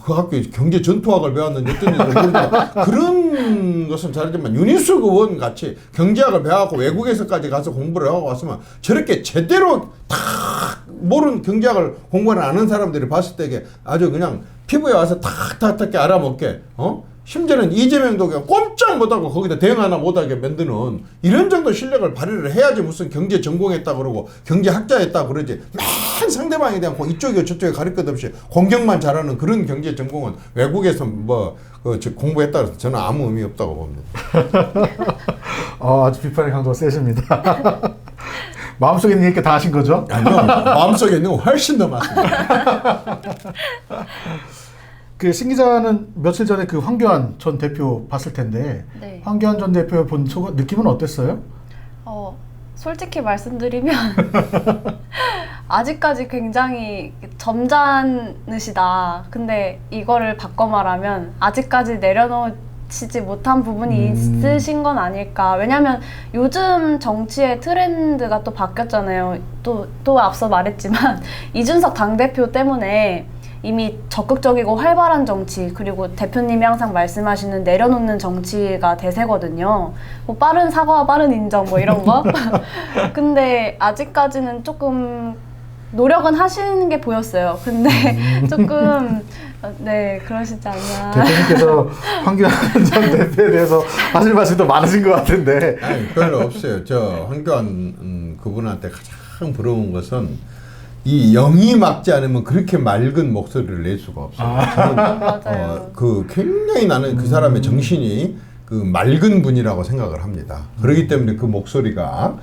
그 학교에 경제 전투학을 배웠는지 어떤지 모르지만 그런 것은 잘하지만 윤희숙 의원 같이 경제학을 배워갖고 외국에서까지 가서 공부를 하고 왔으면 저렇게 제대로 다 모르는 경제학을 공부를 아는 사람들이 봤을 때 아주 그냥 피부에 와서 탁탁탁 알아먹게 심지어는 이재명도 그냥 꼼짝 못하고 거기다 대응 하나 못하게 만드는 이런 정도 실력을 발휘를 해야지 무슨 경제 전공했다 그러고 경제학자였다 그러지 맨 상대방에 대한 이쪽이고 저쪽에 가릴 것 없이 공격만 잘하는 그런 경제 전공은 외국에서 공부했다 그래서 저는 아무 의미 없다고 봅니다. 아주 비판의 강도가 세십니다. 마음속에 있는 얘기 다 하신 거죠? 아니요. 마음속에 있는 거 훨씬 더 많습니다. 신 기자는 며칠 전에 황교안 전 대표 봤을 텐데 네. 황교안 전 대표 본 느낌은 어땠어요? 솔직히 말씀드리면 아직까지 굉장히 점잖으시다. 근데 이거를 바꿔 말하면 아직까지 내려놓지 못한 부분이 있으신 건 아닐까. 왜냐면 요즘 정치의 트렌드가 또 바뀌었잖아요. 또 앞서 말했지만 이준석 당대표 때문에 이미 적극적이고 활발한 정치, 그리고 대표님이 항상 말씀하시는 내려놓는 정치가 대세거든요. 뭐 빠른 사과와 빠른 인정 뭐 이런 거. 근데 아직까지는 조금 노력은 하시는 게 보였어요. 근데 조금 네, 그러시지 않나. 대표님께서 황교안 전 대표에 대해서 하실 말씀이 더 많으신 것 같은데. 아니, 별로 없어요. 저 황교안 그분한테 가장 부러운 것은 이 영이 막지 않으면 그렇게 맑은 목소리를 낼 수가 없어요. 저는 맞아요. 그 굉장히 나는 그 사람의 정신이 그 맑은 분이라고 생각을 합니다. 그렇기 때문에 그 목소리가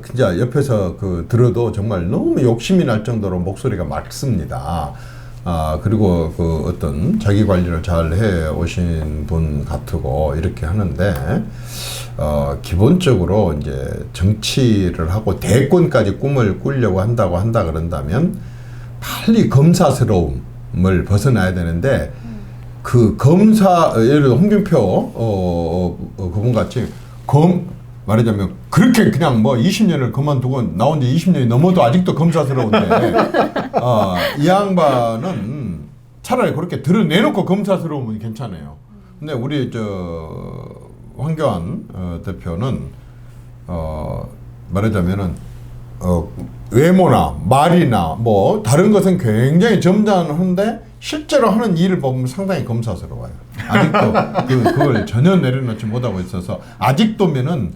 진짜 옆에서 그 들어도 정말 너무 욕심이 날 정도로 목소리가 맑습니다. 그리고 그 어떤 자기 관리를 잘 해 오신 분 같고 이렇게 하는데 기본적으로 이제 정치를 하고 대권까지 꿈을 꾸려고 한다 그런다면 빨리 검사스러움을 벗어나야 되는데 그 검사 예를 들어 홍준표 그분 같이 말하자면 그렇게 그냥 뭐 20년을 그만두고 나온 지 20년이 넘어도 아직도 검사스러운데 이 양반은 차라리 그렇게 드러내놓고 검사스러우면 괜찮아요. 근데 우리 황교안 대표는 말하자면은 외모나 말이나 뭐 다른 것은 굉장히 점잖은데 실제로 하는 일을 보면 상당히 검사스러워요. 아직도 그걸 전혀 내려놓지 못하고 있어서 아직도면은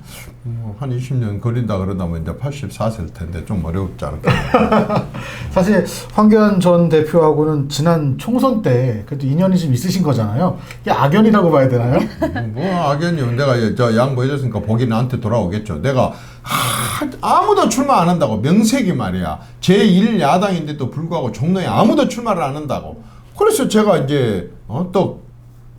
한 20년 걸린다 그러다면 이제 84세일 텐데 좀 어렵지 않을까. 사실 황교안 전 대표하고는 지난 총선 때 그래도 인연이 좀 있으신 거잖아요. 이게 악연이라고 봐야 되나요? 뭐 악연이요. 내가 저 양보해줬으니까 복이 나한테 돌아오겠죠. 내가 아무도 출마 안 한다고 명색이 말이야. 제1야당인데도 불구하고 종로에 아무도 출마를 안 한다고. 그래서 제가 이제 또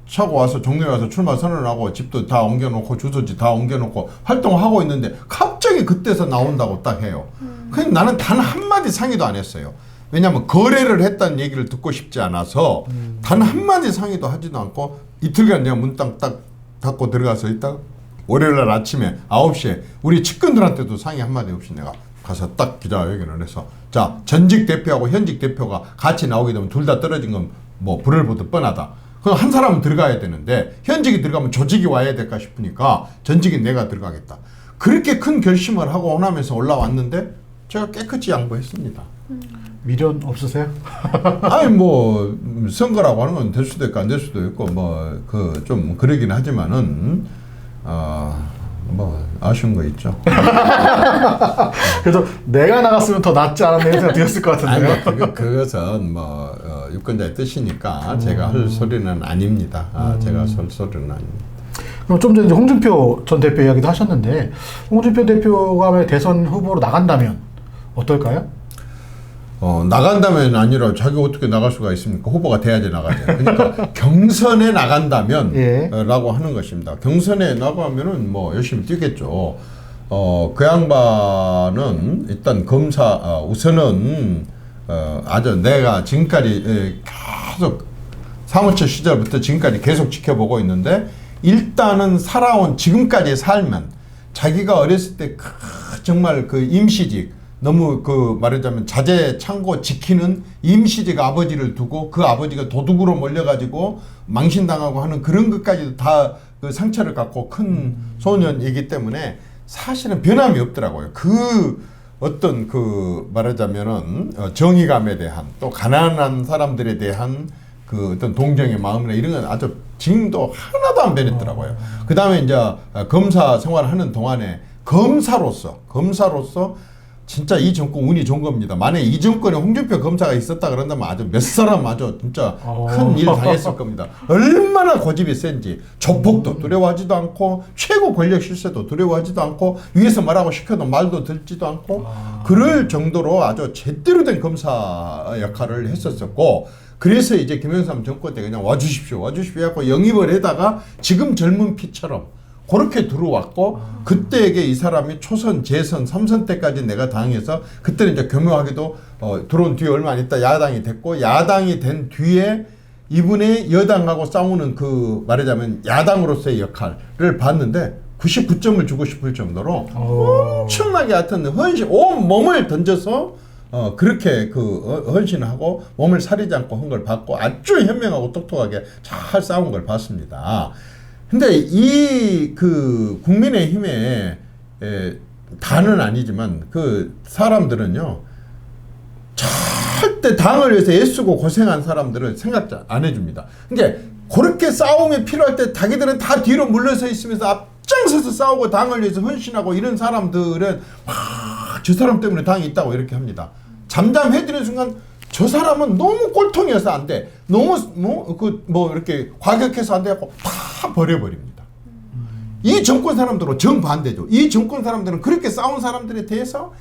차고 와서 종로에 와서 출마 선언하고 집도 다 옮겨놓고 주소지 다 옮겨놓고 활동하고 있는데 갑자기 그때서 나온다고 딱 해요. 그냥 나는 단 한마디 상의도 안 했어요. 왜냐하면 거래를 했다는 얘기를 듣고 싶지 않아서 단 한마디 상의도 하지도 않고 이틀간 내가 문 딱 닫고 들어가서 있다가 월요일날 아침에 9시에 우리 측근들한테도 상의 한마디 없이 내가 가서 딱 기자회견을 해서 자 전직 대표하고 현직 대표가 같이 나오게 되면 둘 다 떨어진 건 뭐 불을 보듯 뻔하다. 그럼 한 사람은 들어가야 되는데 현직이 들어가면 조직이 와야 될까 싶으니까 전직인 내가 들어가겠다. 그렇게 큰 결심을 하고 나면서 올라왔는데 제가 깨끗이 양보했습니다. 미련 없으세요? 아니 뭐 선거라고 하는 건 될 수도 있고 안 될 수도 있고 뭐 그 좀 그러긴 하지만은 뭐 아쉬운 거 있죠. 그래도 내가 나갔으면 더 낫지 않았나 생각 들었을 것 같은데요. 아니 뭐 그것은 뭐 유권자의 뜻이니까 제가 할 소리는 아닙니다. 제가 할 소리는 아닙니다. 그럼 좀 전에 이제 홍준표 전 대표 이야기도 하셨는데 홍준표 대표가 만약 대선 후보로 나간다면 어떨까요? 나간다면 아니라 자기가 어떻게 나갈 수가 있습니까? 후보가 돼야지 나가죠. 그러니까 경선에 나간다면 예. 라고 하는 것입니다. 경선에 나가면은 뭐 열심히 뛰겠죠. 그 양반은 일단 검사 우선은 아주 내가 지금까지 계속 사무처 시절부터 지금까지 계속 지켜보고 있는데 일단은 살아온 지금까지 살면 자기가 어렸을 때 정말 그 임시직 너무 그 말하자면 자재 창고 지키는 임시직 아버지를 두고 그 아버지가 도둑으로 몰려가지고 망신당하고 하는 그런 것까지도 다 그 상처를 갖고 큰 소년이기 때문에 사실은 변함이 없더라고요. 그 어떤 그 말하자면은 정의감에 대한 또 가난한 사람들에 대한 그 어떤 동정의 마음이나 이런 건 아주 지금도 하나도 안 변했더라고요. 그 다음에 이제 검사 생활하는 동안에 검사로서 진짜 이 정권 운이 좋은 겁니다. 만약에 이 정권에 홍준표 검사가 있었다 그런다면 아주 몇 사람 아주 진짜 큰 일 당했을 겁니다. 얼마나 고집이 센지 조폭도 두려워하지도 않고 최고 권력 실세도 두려워하지도 않고 위에서 말하고 시켜도 말도 듣지도 않고 그럴 정도로 아주 제대로 된 검사 역할을 했었었고 그래서 이제 김영삼 정권 때 그냥 와주십시오 해갖고 영입을 해다가 지금 젊은 피처럼 그렇게 들어왔고 그때에게 이 사람이 초선, 재선, 3선 때까지 내가 당해서 그때는 이제 교묘하게도 들어온 뒤에 얼마 안 있다 야당이 됐고 야당이 된 뒤에 이분의 여당하고 싸우는 그 말하자면 야당으로서의 역할을 봤는데 99점을 주고 싶을 정도로 엄청나게 하여튼 헌신 온 몸을 던져서 그렇게 그 헌신하고 몸을 사리지 않고 한 걸 봤고 아주 현명하고 똑똑하게 잘 싸운 걸 봤습니다. 근데 이 그 국민의힘의 다는 아니지만 그 사람들은요 절대 당을 위해서 애쓰고 고생한 사람들은 생각 안 해줍니다. 그러니까 그렇게 싸움이 필요할 때 자기들은 다 뒤로 물러서 있으면서 앞장서서 싸우고 당을 위해서 헌신하고 이런 사람들은 저 사람 때문에 당이 있다고 이렇게 합니다. 잠잠해지는 순간 저 사람은 너무 꼴통이어서 안 돼. 너무 이렇게 과격해서 안 돼갖고 다 버려버립니다. 이 정권 사람들은 정반대죠. 이 정권 사람들은 그렇게 싸운 사람들에 대해서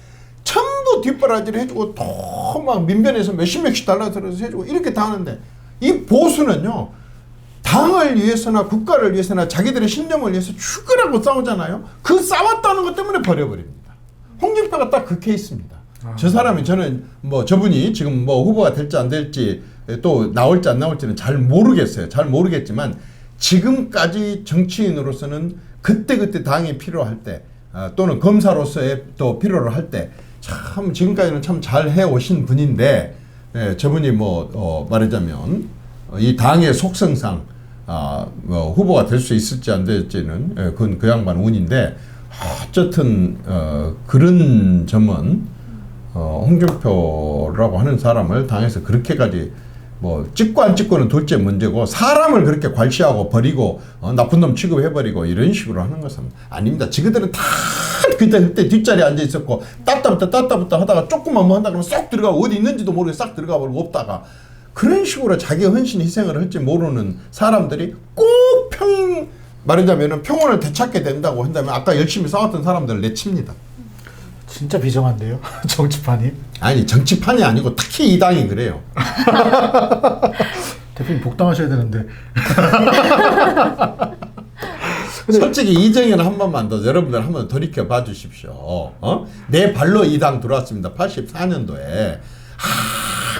전부 뒷바라지를 해주고 또 막 민변에서 몇십씩 달라들어서 해주고 이렇게 다 하는데 이 보수는요. 당을 위해서나 국가를 위해서나 자기들의 신념을 위해서 죽으라고 싸우잖아요. 그 싸웠다는 것 때문에 버려버립니다. 홍준표가 딱 그 케이스입니다. 저 사람이 저는 뭐 저분이 지금 뭐 후보가 될지 안 될지 또 나올지 안 나올지는 잘 모르겠어요. 잘 모르겠지만 지금까지 정치인으로서는 그때그때 당이 필요할 때 또는 검사로서의 또 필요를 할 때 참 지금까지는 참 잘 해오신 분인데 저분이 뭐 말하자면 이 당의 속성상 뭐 후보가 될 수 있을지 안 될지는 그건 그 양반 운인데 어쨌든 그런 점은 홍준표라고 하는 사람을 당에서 그렇게까지 뭐 찍고 안 찍고는 둘째 문제고 사람을 그렇게 괄시하고 버리고 나쁜 놈 취급해버리고 이런 식으로 하는 것은 아닙니다. 지그들은 다 그때 뒷자리에 앉아 있었고 따따붙다 하다가 조금만 뭐 한다 그러면 쏙 들어가고 어디 있는지도 모르게 싹 들어가 버리고 없다가 그런 식으로 자기 헌신 희생을 할지 모르는 사람들이 꼭 말하자면 평온을 되찾게 된다고 한다면 아까 열심히 싸웠던 사람들을 내칩니다. 진짜 비정한데요? 정치판이? 아니 정치판이 아니고 특히 이 당이 그래요. 대표님 복당하셔야 되는데. 솔직히 이정현 한 번만 더 여러분들 한번 돌이켜 봐 주십시오. 내 발로 이 당 들어왔습니다. 84년도에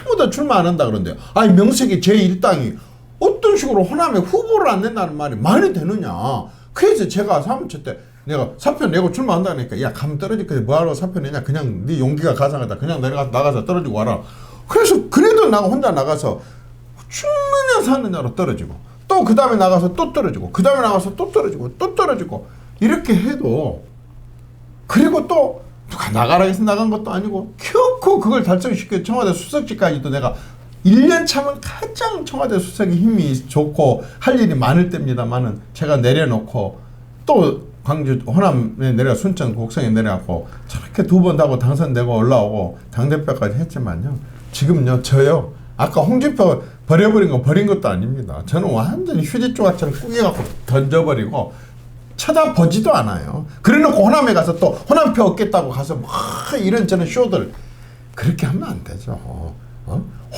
아무도 출마 안 한다 그러는데요. 아니 명색이 제1당이 어떤 식으로 호남에 후보를 안 낸다는 말이 말이 되느냐. 그래서 제가 사무처 때 내가 사표 내고 출마한다니까 야 감 떨어질까 뭐하러 사표 내냐 그냥 네 용기가 가상하다 그냥 나가서 떨어지고 와라. 그래서 그래도 나가 혼자 나가서 죽느냐 사느냐로 떨어지고 또 그 다음에 나가서 또 떨어지고 그 다음에 나가서 또 떨어지고 또 떨어지고 이렇게 해도 그리고 또 누가 나가라 해서 나간 것도 아니고 결코 그걸 달성시켜 청와대 수석직까지도 내가 1년 차면 가장 청와대 수석이 힘이 좋고 할 일이 많을 때입니다만은 제가 내려놓고 또 광주 호남에 내려 순천 곡성에 내려가고 저렇게 2번 하고 당선되고 올라오고 당대표까지 했지만요. 지금요 저요 아까 홍준표 버려버린 거 버린 것도 아닙니다. 저는 완전히 휴지 조각처럼 꾸겨갖고 던져버리고 쳐다보지도 않아요. 그래놓고 호남에 가서 또 호남표 얻겠다고 가서 막 이런저런 쇼들 그렇게 하면 안 되죠.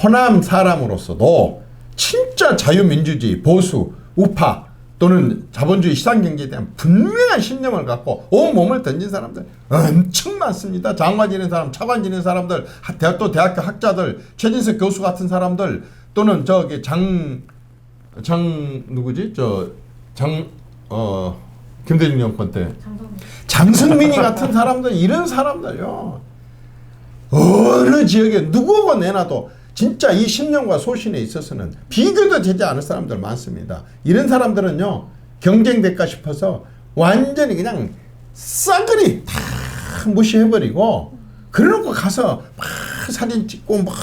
호남 사람으로서도 진짜 자유민주주의, 보수, 우파 또는 자본주의 시장경제에 대한 분명한 신념을 갖고 온몸을 던진 사람들 엄청 많습니다. 장관 지낸 사람, 차관 지낸 사람들, 또 대학교 학자들, 최진석 교수 같은 사람들 또는 저기 누구지? 김대중 정권 때 장성민이 같은 사람들 이런 사람들요. 어느 지역에 누구가 내놔도 진짜 이 신념과 소신에 있어서는 비교도 되지 않을 사람들 많습니다. 이런 사람들은요 경쟁될까 싶어서 완전히 그냥 싸그리 다 무시해버리고 그래놓고 가서 막 사진 찍고 막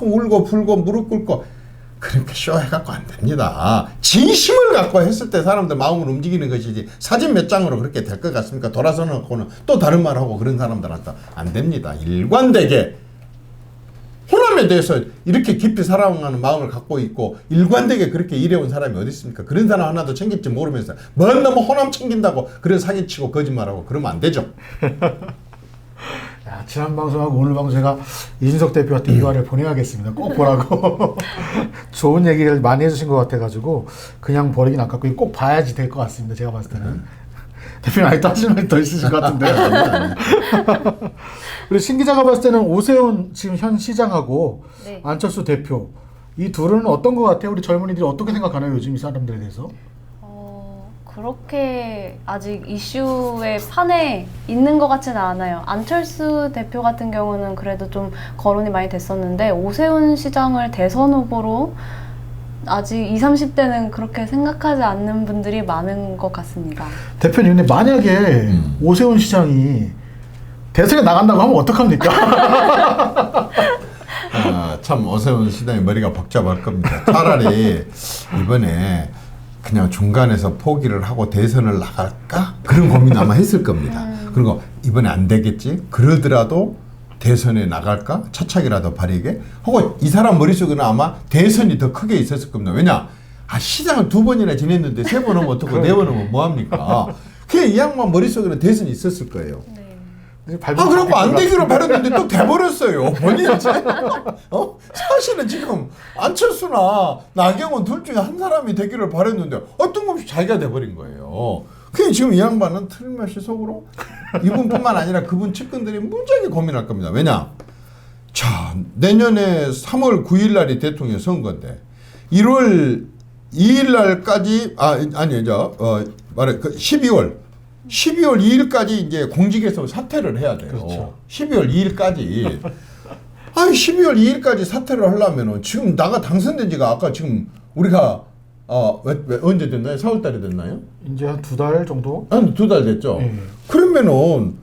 울고 불고 무릎 꿇고 그렇게 쇼해갖고 안 됩니다. 진심을 갖고 했을 때 사람들 마음을 움직이는 것이지 사진 몇 장으로 그렇게 될 것 같습니까? 돌아서 놓고는 또 다른 말하고 그런 사람들한테 안 됩니다. 일관되게 호남에 대해서 이렇게 깊이 사랑하는 마음을 갖고 있고 일관되게 그렇게 일해온 사람이 어디 있습니까? 그런 사람 하나도 챙길지 모르면서 뭔 너무 호남 챙긴다고 그래 사기치고 거짓말하고 그러면 안 되죠. 야, 지난 방송하고 오늘 방송 제가 이준석 대표한테 이화를 보내야겠습니다. 꼭 보라고. 좋은 얘기를 많이 해주신 것 같아가지고 그냥 버리긴 아깝고 꼭 봐야지 될 것 같습니다. 제가 봤을 때는. 대표님 아직도 하실 말이 더 있으신 것 같은데. 그리고 신 기자가 봤을 때는 오세훈 지금 현 시장하고 네. 안철수 대표 이 둘은 어떤 것 같아요? 우리 젊은이들이 어떻게 생각하나요? 요즘 이 사람들에 대해서? 그렇게 아직 이슈의 판에 있는 것 같지는 않아요. 안철수 대표 같은 경우는 그래도 좀 거론이 많이 됐었는데 오세훈 시장을 대선 후보로 아직 20, 30대는 그렇게 생각하지 않는 분들이 많은 것 같습니다. 대표님, 근데 만약에 오세훈 시장이 대선에 나간다고 하면 어떡합니까? 참 오세훈 시장의 머리가 복잡할 겁니다. 차라리 이번에 그냥 중간에서 포기를 하고 대선을 나갈까? 그런 고민 아마 했을 겁니다. 그리고 이번에 안 되겠지? 그러더라도 대선에 나갈까? 차착이라도 벌이게? 혹은 이 사람 머릿속에는 아마 대선이 더 크게 있었을 겁니다. 왜냐? 시장을 2번이나 지냈는데 3번 오면 어떡하고 4번 오면 뭐합니까? 그냥 이 양반 머릿속에는 대선이 있었을 거예요. 그래갖고 안 되기로 바랬는데 또 돼버렸어요. 본인이 사실은 지금 안철수나 나경원 둘 중에 한 사람이 되기를 바랬는데 뜬금없이 자기가 돼버린 거예요. 그냥 지금 이 양반은 틀림없이 속으로 이분뿐만 아니라 그분 측근들이 무지하게 고민할 겁니다. 왜냐? 자, 내년에 3월 9일 날이 대통령 선거인데 1월 2일 날까지 말해 12월 2일까지 이제 공직에서 사퇴를 해야 돼요. 그렇죠. 12월 2일까지. 12월 2일까지 사퇴를 하려면은 지금 나가 당선된 지가 아까 지금 우리가 언제 됐나요? 4월 달에 됐나요? 이제 한 2달 정도? 한 2달 됐죠. 그러면은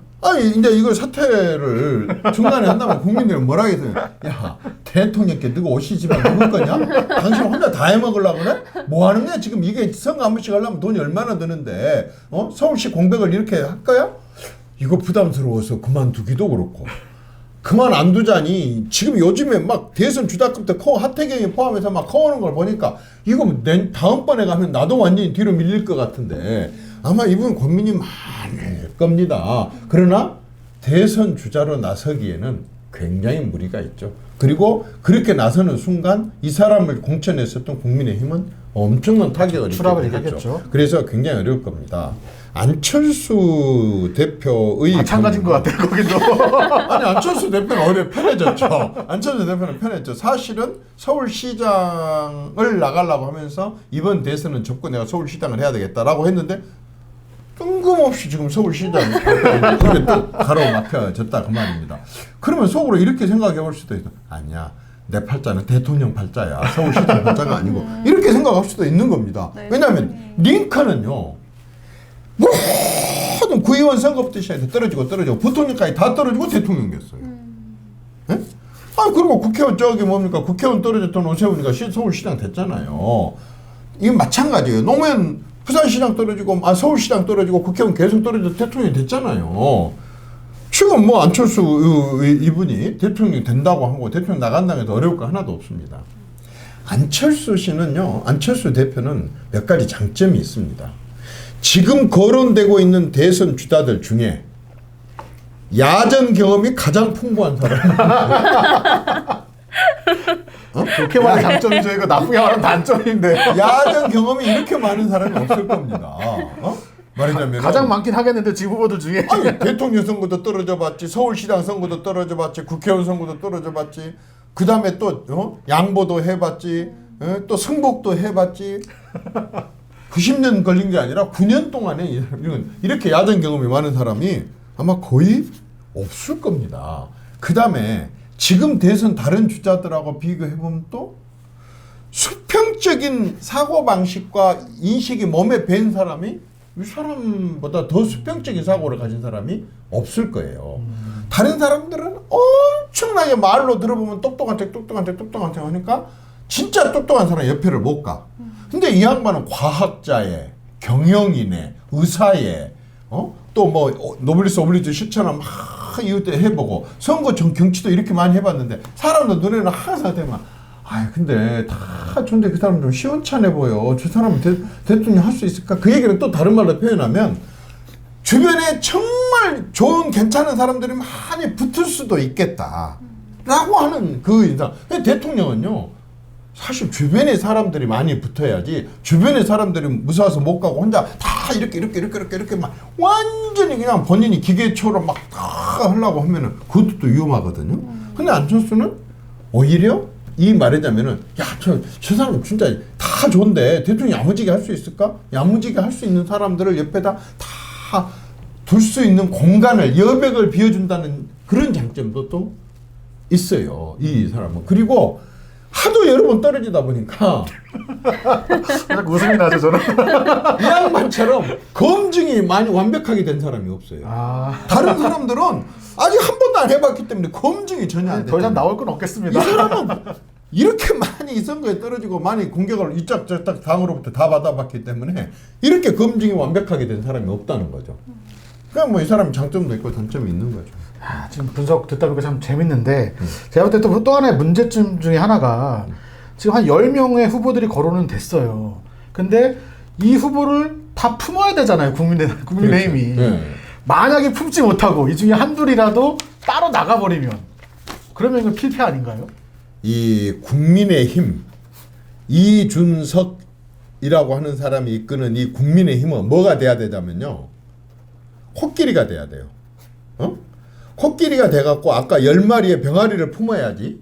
이제 이거 사퇴를 중간에 한다면 국민들은 뭐라 하겠어요? 야, 대통령께 누가 오시지만 누굴 거냐? 당신 혼자 다 해먹으려고 그래? 뭐 하는 거야? 지금 이게 선거 한 번씩 하려면 돈이 얼마나 드는데 서울시 공백을 이렇게 할 거야? 이거 부담스러워서 그만두기도 그렇고 그만 안 두자니 지금 요즘에 막 대선 주자급부터 하태경이 포함해서 막 커오는 걸 보니까 이거 다음번에 가면 나도 완전히 뒤로 밀릴 것 같은데 아마 이분 고민이 많을 겁니다. 그러나 대선 주자로 나서기에는 굉장히 무리가 있죠. 그리고 그렇게 나서는 순간 이 사람을 공천했었던 국민의힘은 엄청난 타격을 추락을 입게 되겠죠. 하겠죠. 그래서 굉장히 어려울 겁니다. 안철수 대표의 마찬가지인 것 같아요. 거기도. 아니 안철수 대표는 오히려 편해졌죠. 안철수 대표는 편했죠. 사실은 서울시장을 나가려고 하면서 이번 대선은 접고 내가 서울시장을 해야 되겠다라고 했는데 뜬금없이 지금 서울시장 그게 또 가로막혀졌다 그 말입니다. 그러면 속으로 이렇게 생각해 볼 수도 있어. 아니야. 내 팔자는 대통령 팔자야. 서울시장 팔자가 아니고 이렇게 생각할 수도 있는 겁니다. 네. 왜냐하면 링컨은요. 모든 구의원 선거부터 시작해서 떨어지고 부통령까지 다 떨어지고 대통령 됐어요. 예? 그리고 국회의원 뭡니까? 국회의원 떨어졌던 오세훈이가 서울시장 됐잖아요. 이건 마찬가지예요. 노무현 부산시장 떨어지고 서울시장 떨어지고 국회의원 계속 떨어져서 대통령이 됐잖아요. 지금 뭐 안철수 이분이 대통령이 된다고 하고 대통령 나간다고 해도 어려울 거 하나도 없습니다. 안철수 대표는 몇 가지 장점이 있습니다. 지금 거론되고 있는 대선 주자들 중에 야전 경험이 가장 풍부한 사람. 좋게 말하면 장점이죠. 이거 나쁘게 말하면 단점인데. 야전 경험이 이렇게 많은 사람이 없을 겁니다. 말하자면 가장 많긴 하겠는데 지금 후보들 중에. 대통령 선거도 떨어져 봤지, 서울시장 선거도 떨어져 봤지, 국회의원 선거도 떨어져 봤지, 그 다음에 또 양보도 해봤지, 또 승복도 해봤지. 90년 걸린 게 아니라 9년 동안에 이렇게 야전 경험이 많은 사람이 아마 거의 없을 겁니다. 그 다음에 지금 대선 다른 주자들하고 비교해보면 또 수평적인 사고방식과 인식이 몸에 밴 사람이 이 사람보다 더 수평적인 사고를 가진 사람이 없을 거예요. 다른 사람들은 엄청나게 말로 들어보면 똑똑한 척 하니까 진짜 똑똑한 사람 옆에를 못 가. 근데 이 양반은 과학자에, 경영인에, 의사에, 또 뭐 노블리스 오블리주 실천을 막 이것도 해보고 선거 경치도 이렇게 많이 해봤는데 사람들 눈에는 항상 되면 근데 다 좋은데 그 사람 좀 시원찮아 보여. 저 사람은 대통령 할 수 있을까? 그 얘기를 또 다른 말로 표현하면 주변에 정말 좋은 괜찮은 사람들이 많이 붙을 수도 있겠다 라고 하는 그 인상. 대통령은요 사실 주변에 사람들이 많이 붙어야지 주변에 사람들이 무서워서 못 가고 혼자 다 이렇게 막 완전히 그냥 본인이 기계처럼 막 다 하려고 하면은 그것도 또 위험하거든요. 근데 안철수는 오히려 이 말하자면은 야, 저 사람 진짜 다 좋은데 대통령이 야무지게 할 수 있을까? 야무지게 할 수 있는 사람들을 옆에다 다 둘 수 있는 공간을 여백을 비워준다는 그런 장점도 또 있어요. 이 사람은. 그리고 하도 여러 번 떨어지다 보니까 살짝 웃음이 나죠 저는. 이 양반처럼 검증이 많이 완벽하게 된 사람이 없어요. 다른 사람들은 아직 한 번도 안 해봤기 때문에 검증이 전혀 안 돼. 더 이상 나올 건 없겠습니다. 이 사람은 이렇게 많이 이 선거에 떨어지고 많이 공격을 이짝저짝 당으로부터 다 받아봤기 때문에 이렇게 검증이 완벽하게 된 사람이 없다는 거죠. 그러니까 뭐 이 사람 장점도 있고 단점이 있는 거죠. 지금 분석 듣다 보니까 참 재밌는데 제가 볼 때 또 하나의 문제점 중에 하나가 지금 한 10명의 후보들이 거론은 됐어요. 근데 이 후보를 다 품어야 되잖아요. 국민의힘이. 그렇죠. 네. 만약에 품지 못하고 이 중에 한둘이라도 따로 나가버리면 그러면 이건 필패 아닌가요? 이 국민의힘 이준석이라고 하는 사람이 이끄는 이 국민의힘은 뭐가 돼야 되냐면요. 코끼리가 돼야 돼요. 코끼리가 돼갖고 아까 10마리의 병아리를 품어야지.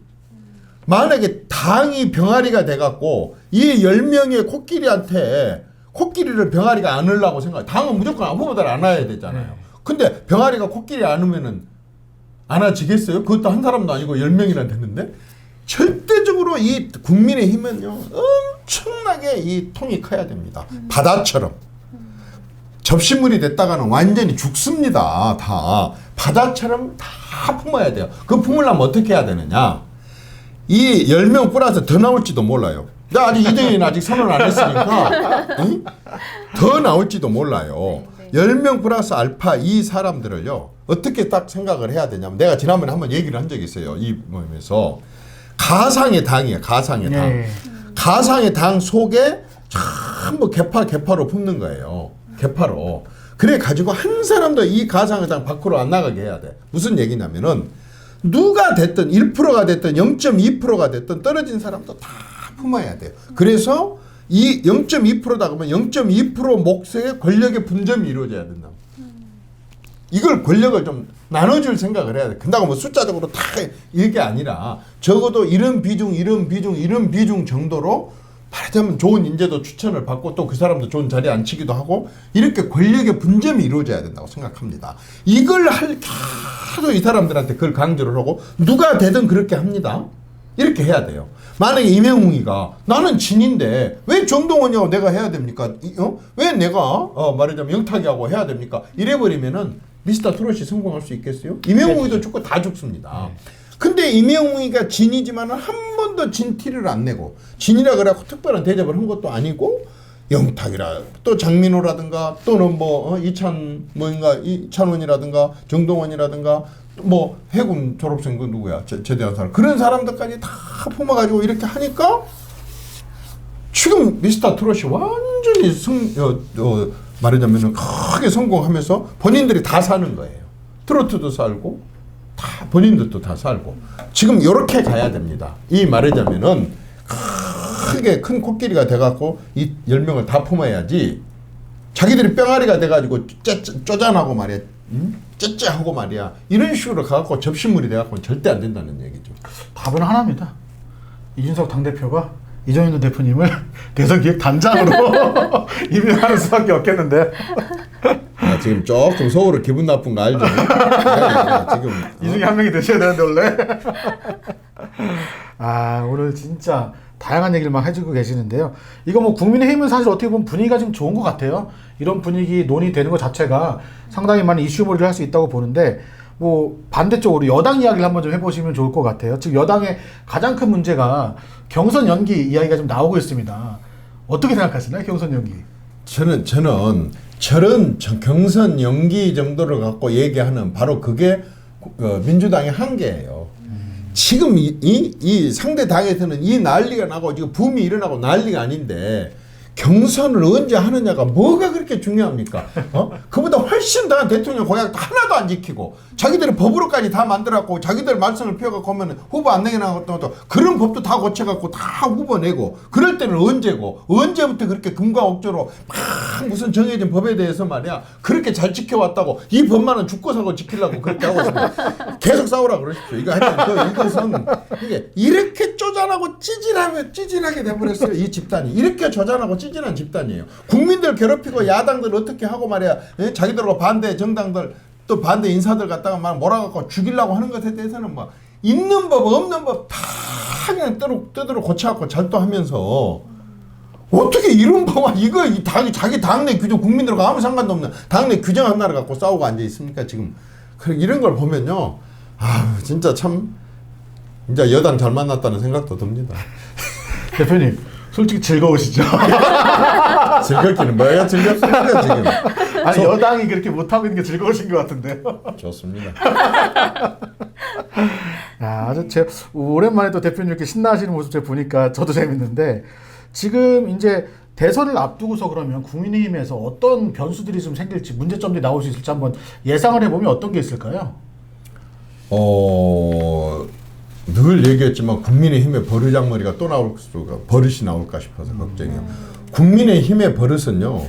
만약에 당이 병아리가 돼갖고 이 10명의 코끼리한테 코끼리를 병아리가 안으려고 생각해. 당은 무조건 후보들 안아야 되잖아요. 근데 병아리가 코끼리 안으면은 안아지겠어요? 그것도 한 사람도 아니고 10명이나 됐는데 절대적으로 이 국민의힘은요 엄청나게 이 통이 커야 됩니다. 바다처럼. 접시물이 됐다가는 완전히 죽습니다. 다 바다처럼 다 품어야 돼요. 그 품으려면 어떻게 해야 되느냐? 이 10명 플러스 더 나올지도 몰라요. 나 아직 이정희는 아직 선언 안 했으니까 응? 더 나올지도 몰라요. 10명 플러스 알파 이 사람들을요 어떻게 딱 생각을 해야 되냐면 내가 지난번에 한번 얘기를 한 적이 있어요. 이 모임에서 가상의 당이에요. 가상의 당. 네. 가상의 당 속에 전부 개파로 품는 거예요. 개파로. 그래 가지고 한 사람도 이 가상의 당 밖으로 안 나가게 해야 돼. 무슨 얘기냐면은 누가 됐든 1%가 됐든 0.2%가 됐든 떨어진 사람도 다 품어야 돼요. 그래서 이 0.2%다 그러면 0.2% 몫의 권력의 분점이 이루어져야 된다. 이걸 권력을 좀 나눠줄 생각을 해야 돼. 근다고 뭐 숫자적으로 다 이게 아니라 적어도 이런 비중 정도로 말하자면 좋은 인재도 추천을 받고 또 그 사람도 좋은 자리에 앉히기도 하고 이렇게 권력의 분점이 이루어져야 된다고 생각합니다. 이걸 계속 이 사람들한테 그걸 강조를 하고 누가 되든 그렇게 합니다. 이렇게 해야 돼요. 만약에 이명웅이가 나는 진인데 왜 정동원이하고 내가 해야 됩니까? 왜 내가 말하자면 영탁이하고 해야 됩니까? 이래버리면은 미스터 트롯이 성공할 수 있겠어요? 이명웅이도 죽고 다 죽습니다. 근데 이명웅이가 진이지만 한 번도 진 티를 안 내고 진이라 그래갖고 특별한 대접을 한 것도 아니고 영탁이라 또 장민호라든가 또는 뭐 이찬원이라든가 정동원이라든가 뭐 해군 졸업생 그 누구야 제대한 사람 그런 사람들까지 다 품어가지고 이렇게 하니까 지금 미스터 트롯이 완전히 말하자면 크게 성공하면서 본인들이 다 사는 거예요. 트로트도 살고 다 본인들도 다 살고 지금 이렇게 가야 됩니다. 이 말하자면은 크게 큰 코끼리가 돼갖고 이 10명을 다 품어야지 자기들이 뿅아리가 돼가지고 쪼잔하고 말이야 째째하고 말이야 이런 식으로 가갖고 접시물이 돼갖고 절대 안 된다는 얘기죠. 답은 하나입니다. 이준석 당대표가 이정현 대표님을 대선기획단장으로 임명하는 수밖에 없겠는데. 지금 조금 속으로 기분 나쁜 거 알죠? 네, 지금 이 중에 한 명이 되셔야 되는데 원래. 오늘 진짜 다양한 얘기를 막 해주고 계시는데요. 이거 뭐 국민의힘은 사실 어떻게 보면 분위기가 좀 좋은 것 같아요. 이런 분위기 논의되는 것 자체가 상당히 많은 이슈몰이를 할 수 있다고 보는데 뭐 반대쪽으로 여당 이야기를 한번 좀 해보시면 좋을 것 같아요. 지금 여당의 가장 큰 문제가 경선 연기 이야기가 좀 나오고 있습니다. 어떻게 생각하시나요? 경선 연기? 저는 저런 경선 연기 정도를 갖고 얘기하는 바로 그게 민주당의 한계예요. 지금 이 상대 당에서는 이 난리가 나고 지금 붐이 일어나고 난리가 아닌데 경선을 언제 하느냐가 뭐가 그렇게 중요합니까? 그보다 훨씬 훨씬 더 대통령 공약 하나도 안 지키고 자기들이 법으로까지 다 만들어갖고 자기들 말썽을 피워갖고 하면 후보 안 내게 나갔다고 그런 법도 다 고쳐갖고 다 후보 내고 그럴 때는 언제부터 그렇게 금과 억조로 막 무슨 정해진 법에 대해서 말이야 그렇게 잘 지켜왔다고 이 법만은 죽고 사고 지키려고 그렇게 하고 있습니다. 계속 싸우라 그러십시오. 이거 하여튼 이것은 이게 이렇게 쪼잔하고 찌질하게 돼버렸어요. 이 집단이 이렇게 쪼잔하고 찌질한 집단이에요. 국민들 괴롭히고 야당들 어떻게 하고 말이야 자기들하고 반대 정당들 또 반대 인사들 갖다가 막 몰아갖고 죽이려고 하는 것에 대해서는 뭐 있는 법 없는 법 다 그냥 뜻대로 고쳐갖고 절도하면서 어떻게 이런 법아 이거 자기 당내 규정 국민들과 아무 상관도 없는 당내 규정 하나를 갖고 싸우고 앉아 있습니까 지금. 이런 걸 보면요 아 진짜 참 진짜 여당 잘 만났다는 생각도 듭니다. 대표님 솔직히 즐거우시죠? 즐겁기는 뭐가 즐겁습니까 지금. 아니 여당이 그렇게 못하고 있는 게 즐거우신 것 같은데요. 좋습니다. 아주 오랜만에 또 대표님 이렇게 신나하시는 모습 제가 보니까 저도 재밌는데 지금 이제 대선을 앞두고서 그러면 국민의힘에서 어떤 변수들이 좀 생길지 문제점들이 나올 수 있을지 한번 예상을 해보면 어떤 게 있을까요? 늘 얘기했지만 국민의힘의 버르장머리가 또 나올 수가 버릇이 나올까 싶어서 걱정이에요. 국민의힘의 버릇은요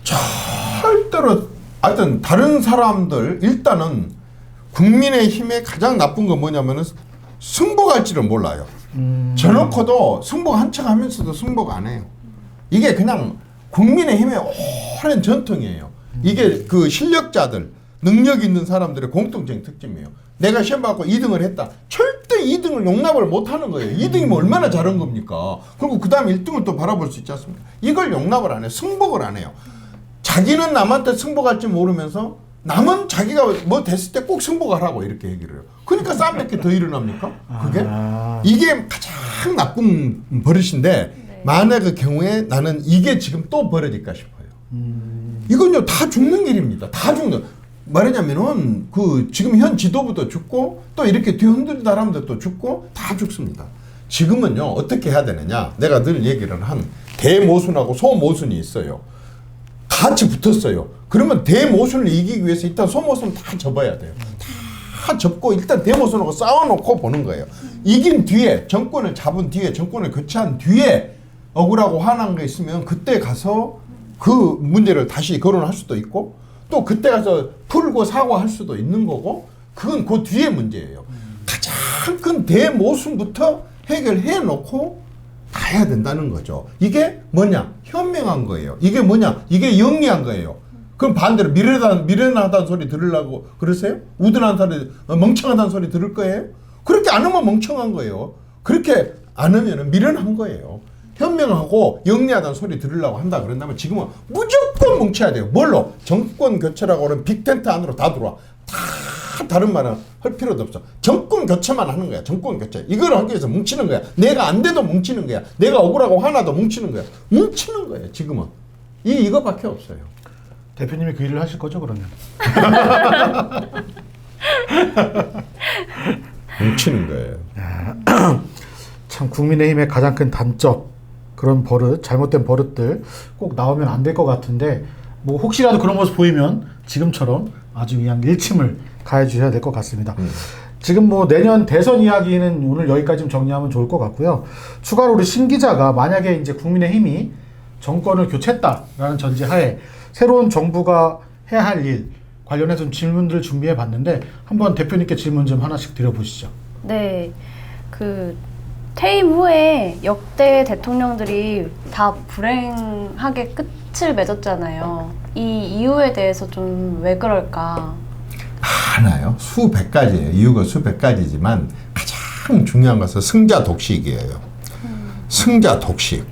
절대로 하여튼 다른 사람들 일단은 국민의힘의 가장 나쁜 건 뭐냐면은 승복할 줄을 몰라요. 저놓고도 승복 한척 하면서도 승복 안 해요. 이게 그냥 국민의힘의 오랜 전통이에요. 이게 그 실력자들 능력 있는 사람들의 공통적인 특징이에요. 내가 시험 받고 2등을 했다. 절대 2등을 용납을 못 하는 거예요. 2등이면 얼마나 잘한 겁니까? 그리고 그 다음에 1등을 또 바라볼 수 있지 않습니까? 이걸 용납을 안 해요. 승복을 안 해요. 자기는 남한테 승복할 줄 모르면서 남은 자기가 뭐 됐을 때 꼭 승복하라고 이렇게 얘기를 해요. 그러니까 싸움밖에 더 일어납니까? 그게? 이게 가장 나쁜 버릇인데 만약의 경우에 나는 이게 지금 또 벌어질까 싶어요. 이건요 다 죽는 일입니다. 다 죽는. 말하자면은 그 지금 현 지도부도 죽고 또 이렇게 뒤흔들리는 사람들도 죽고 다 죽습니다. 지금은요 어떻게 해야 되느냐? 내가 늘 얘기를 한 대모순하고 소모순이 있어요. 같이 붙었어요. 그러면 대모순을 이기기 위해서 일단 소모순 다 접어야 돼요. 다 접고 일단 대모순하고 싸워놓고 보는 거예요. 이긴 뒤에 정권을 잡은 뒤에 정권을 교체한 뒤에 억울하고 화난 게 있으면 그때 가서 그 문제를 다시 거론할 수도 있고 또 그때 가서 풀고 사과할 수도 있는 거고 그건 그 뒤에 문제예요. 가장 큰 대모순부터 해결해 놓고 가야 된다는 거죠. 이게 뭐냐? 현명한 거예요. 이게 뭐냐? 이게 영리한 거예요. 그럼 반대로 미련하다는 소리 들으려고 그러세요? 우둔한 소리, 멍청하다는 소리 들을 거예요? 그렇게 안 하면 멍청한 거예요. 그렇게 안 하면 미련한 거예요. 현명하고 영리하다는 소리 들으려고 한다 그런다면 지금은 무조건 뭉쳐야 돼요. 뭘로? 정권 교체라고 하는 빅텐트 안으로 다 들어와. 다 다른 말은 할 필요도 없어. 정권 교체만 하는 거야. 정권 교체. 이걸 하기 위해서 뭉치는 거야. 내가 안 돼도 뭉치는 거야. 내가 억울하고 화나도 뭉치는 거야. 뭉치는 거예요. 지금은. 이거밖에 없어요. 대표님이 그 일을 하실 거죠 그러면? 뭉치는 거예요. 참 국민의힘의 가장 큰 단점 그런 버릇 잘못된 버릇들 꼭 나오면 안 될 것 같은데 뭐 혹시라도 그런 모습 보이면 지금처럼 아주 그냥 일침을 가해 주셔야 될 것 같습니다. 지금 뭐 내년 대선 이야기는 오늘 여기까지 좀 정리하면 좋을 것 같고요. 추가로 우리 신 기자가 만약에 이제 국민의힘이 정권을 교체했다라는 전제하에 새로운 정부가 해야 할 일 관련해서 좀 질문들을 준비해 봤는데 한번 대표님께 질문 좀 하나씩 드려보시죠. 네, 그 퇴임 후에 역대 대통령들이 다 불행하게 끝을 맺었잖아요. 이 이유에 대해서 좀 왜 그럴까? 많아요. 수백 가지예요. 이유가 수백 가지지만 가장 중요한 것은 승자 독식이에요. 승자 독식.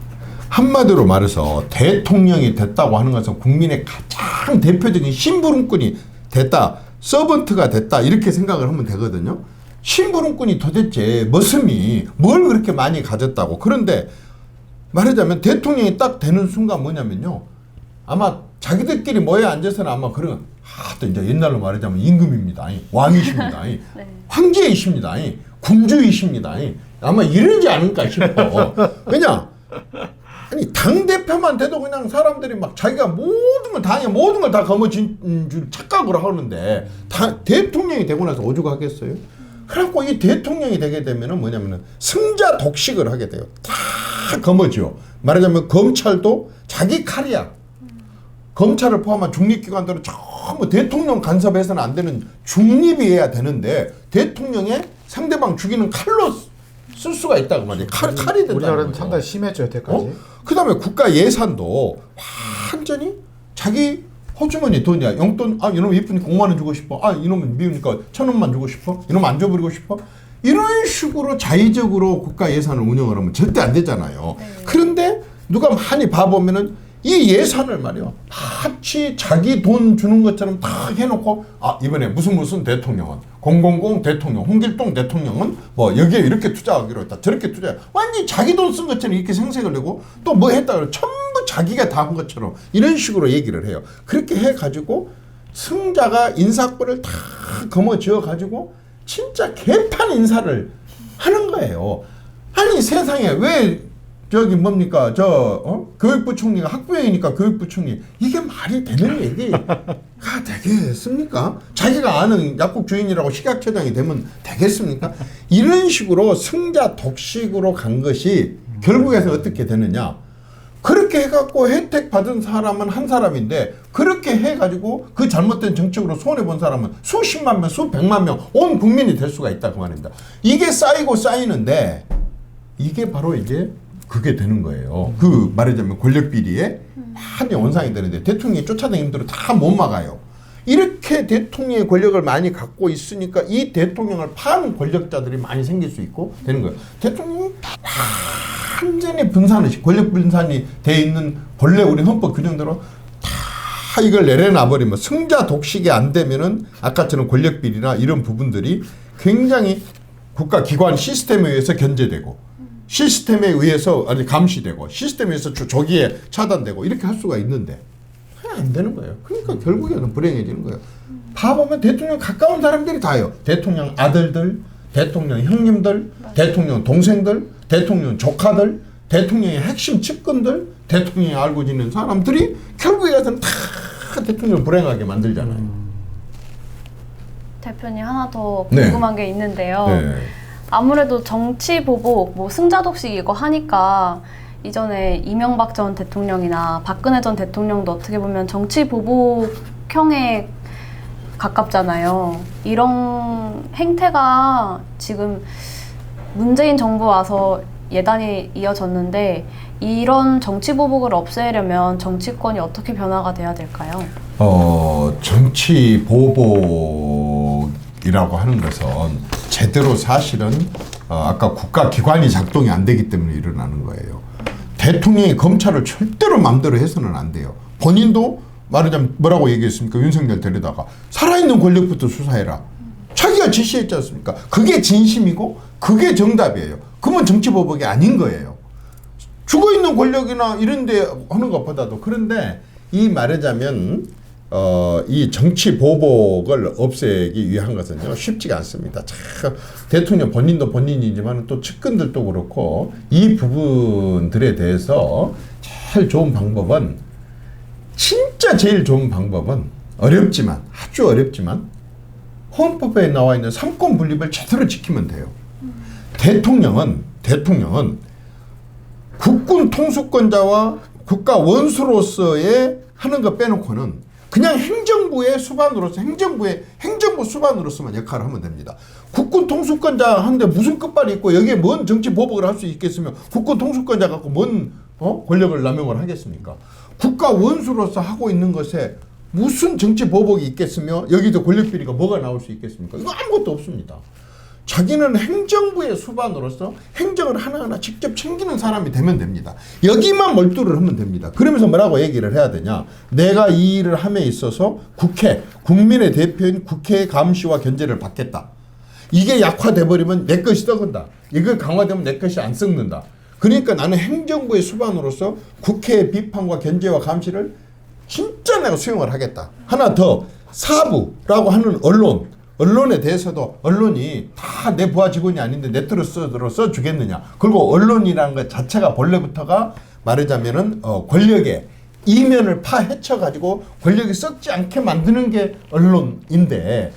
한마디로 말해서 대통령이 됐다고 하는 것은 국민의 가장 대표적인 심부름꾼이 됐다. 서번트가 됐다. 이렇게 생각을 하면 되거든요. 심부름꾼이 도대체 머슴이 뭘 그렇게 많이 가졌다고. 그런데 말하자면 대통령이 딱 되는 순간 뭐냐면요. 아마 자기들끼리 모여 앉아서는 아마 그런 또 이제 옛날로 말하자면 임금입니다. 왕이십니다. 네. 아니 당대표만 돼도 그냥 사람들이 막 자기가 모든 걸 당해 모든 걸 다 거머쥔 줄 착각을 하는데 대통령이 되고 나서 오죽하겠어요? 그래갖고 이 대통령이 되게 되면은 뭐냐면은 승자 독식을 하게 돼요. 다 거머쥐어. 말하자면 검찰도 자기 칼이야. 검찰을 포함한 중립기관들은 전부 대통령 간섭해서는 안 되는 중립이어야 되는데 대통령의 상대방 죽이는 칼로 쓸 수가 있다고 말이에요. 칼이 된다는 우리나라는 거죠. 상당히 심했죠 여태까지. 그 다음에 국가 예산도 완전히 자기 호주머니 돈이야. 용돈, 이놈 이쁘니까 5만 원 주고 싶어. 이놈은 미우니까 1,000원만 주고 싶어. 이놈 안 줘버리고 싶어. 이런 식으로 자의적으로 국가 예산을 운영을 하면 절대 안 되잖아요. 그런데 누가 많이 봐보면은 이 예산을 말이야. 마치 자기 돈 주는 것처럼 다 해놓고 이번에 무슨 대통령은 000 대통령, 홍길동 대통령은 뭐 여기에 이렇게 투자하기로 했다. 저렇게 투자. 완전히 자기 돈 쓴 것처럼 이렇게 생색을 내고 또 뭐 했다 그래. 전부 자기가 다 한 것처럼 이런 식으로 얘기를 해요. 그렇게 해가지고 승자가 인사권을 다 거머쥐어 가지고 진짜 개판 인사를 하는 거예요. 아니 세상에 왜 저기 뭡니까 교육부 총리가 학부형이니까 교육부 총리 이게 말이 되는 얘기가 되겠습니까? 자기가 아는 약국 주인이라고 식약처장이 되면 되겠습니까? 이런 식으로 승자 독식으로 간 것이 결국에서 어떻게 되느냐? 그렇게 해갖고 혜택 받은 사람은 한 사람인데 그렇게 해가지고 그 잘못된 정책으로 손해본 사람은 수십만 명, 수백만 명, 온 국민이 될 수가 있다 그 말입니다. 이게 쌓이고 쌓이는데 이게 바로 이제 그게 되는 거예요. 그 말하자면 권력 비리에 많이 원상이 되는데 대통령이 쫓아다니는 대로 다 못 막아요. 이렇게 대통령의 권력을 많이 갖고 있으니까 이 대통령을 판 권력자들이 많이 생길 수 있고 되는 거예요. 대통령이 완전히 분산의식, 권력 분산이 돼 있는 본래 우리 헌법 규정대로 다 이걸 내려놔버리면 승자 독식이 안 되면은 아까처럼 권력 비리나 이런 부분들이 굉장히 국가 기관 시스템에 의해서 견제되고 시스템에 의해서 감시되고 시스템에 의해서 저기에 차단되고 이렇게 할 수가 있는데 안 되는 거예요. 그러니까 결국에는 불행해지는 거예요. 봐보면 대통령 가까운 사람들이 다요. 대통령 아들들, 대통령 형님들, 대통령 동생들, 대통령 조카들, 대통령의 핵심 측근들, 대통령이 알고 지낸 사람들이 결국에 가서는 다 대통령을 불행하게 만들잖아요. 대표님 하나 더 궁금한 게 있는데요. 네. 아무래도 정치 보복, 뭐 승자독식 이거 하니까 이전에 이명박 전 대통령이나 박근혜 전 대통령도 어떻게 보면 정치 보복형에 가깝잖아요. 이런 행태가 지금 문재인 정부 와서 예단이 이어졌는데 이런 정치 보복을 없애려면 정치권이 어떻게 변화가 돼야 될까요? 정치 보복이라고 하는 것은 제대로 사실은 아까 국가기관이 작동이 안 되기 때문에 일어나는 거예요. 대통령이 검찰을 절대로 마음대로 해서는 안 돼요. 본인도 말하자면 뭐라고 얘기했습니까? 윤석열 데려다가 살아있는 권력부터 수사해라. 자기가 지시했지 않습니까? 그게 진심이고 그게 정답이에요. 그러면 정치보복이 아닌 거예요. 죽어있는 권력이나 이런 데 하는 것보다도. 그런데 이 말하자면 이 정치 보복을 없애기 위한 것은요 쉽지가 않습니다. 참 대통령 본인도 본인이지만 또 측근들도 그렇고 이 부분들에 대해서 제일 좋은 방법은 진짜 제일 좋은 방법은 어렵지만 아주 어렵지만 헌법에 나와 있는 삼권 분립을 제대로 지키면 돼요. 대통령은 국군 통수권자와 국가 원수로서의 하는 거 빼놓고는 그냥 행정부의 수반으로서 행정부 수반으로서만 역할을 하면 됩니다. 국군 통수권자 하는데 무슨 끝발이 있고 여기에 뭔 정치 보복을 할 수 있겠으며 국군 통수권자 갖고 뭔 권력을 남용을 하겠습니까? 국가 원수로서 하고 있는 것에 무슨 정치 보복이 있겠으며 여기도 권력 비리가 뭐가 나올 수 있겠습니까? 이거 아무것도 없습니다. 자기는 행정부의 수반으로서 행정을 하나하나 직접 챙기는 사람이 되면 됩니다. 여기만 몰두를 하면 됩니다. 그러면서 뭐라고 얘기를 해야 되냐? 내가 이 일을 함에 있어서 국민의 대표인 국회의 감시와 견제를 받겠다. 이게 약화돼 버리면 내 것이 썩은다. 이거 강화되면 내 것이 안 썩는다. 그러니까 나는 행정부의 수반으로서 국회의 비판과 견제와 감시를 진짜 내가 수용을 하겠다. 하나 더, 사부라고 하는 언론, 언론에 대해서도 언론이 다 내 부하 직원이 아닌데 내 뜻으로 써주겠느냐. 그리고 언론이라는 것 자체가 본래부터가 말하자면은 권력의 이면을 파헤쳐가지고 권력이 썩지 않게 만드는 게 언론인데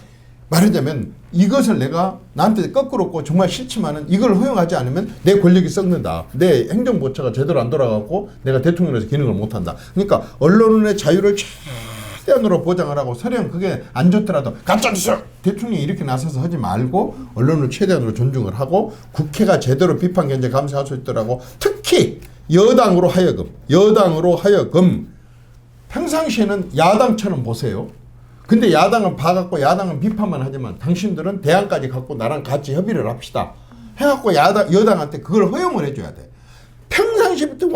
말하자면 이것을 내가 나한테 거꾸로 고 정말 싫지만은 이걸 허용하지 않으면 내 권력이 썩는다. 내 행정부처가 제대로 안 돌아가고 내가 대통령으로서 기능을 못한다. 그러니까 언론의 자유를 최대한으로 보장을 하고 설령 그게 안 좋더라도 가짜뉴스 대통령이 이렇게 나서서 하지 말고 언론을 최대한으로 존중을 하고 국회가 제대로 비판 견제 감시할 수 있더라고. 특히 여당으로 하여금 평상시에는 야당처럼 보세요. 근데 야당은 봐갖고 야당은 비판만 하지만 당신들은 대안까지 갖고 나랑 같이 협의를 합시다 해갖고 여당한테 그걸 허용을 해줘야 돼. 평상시부터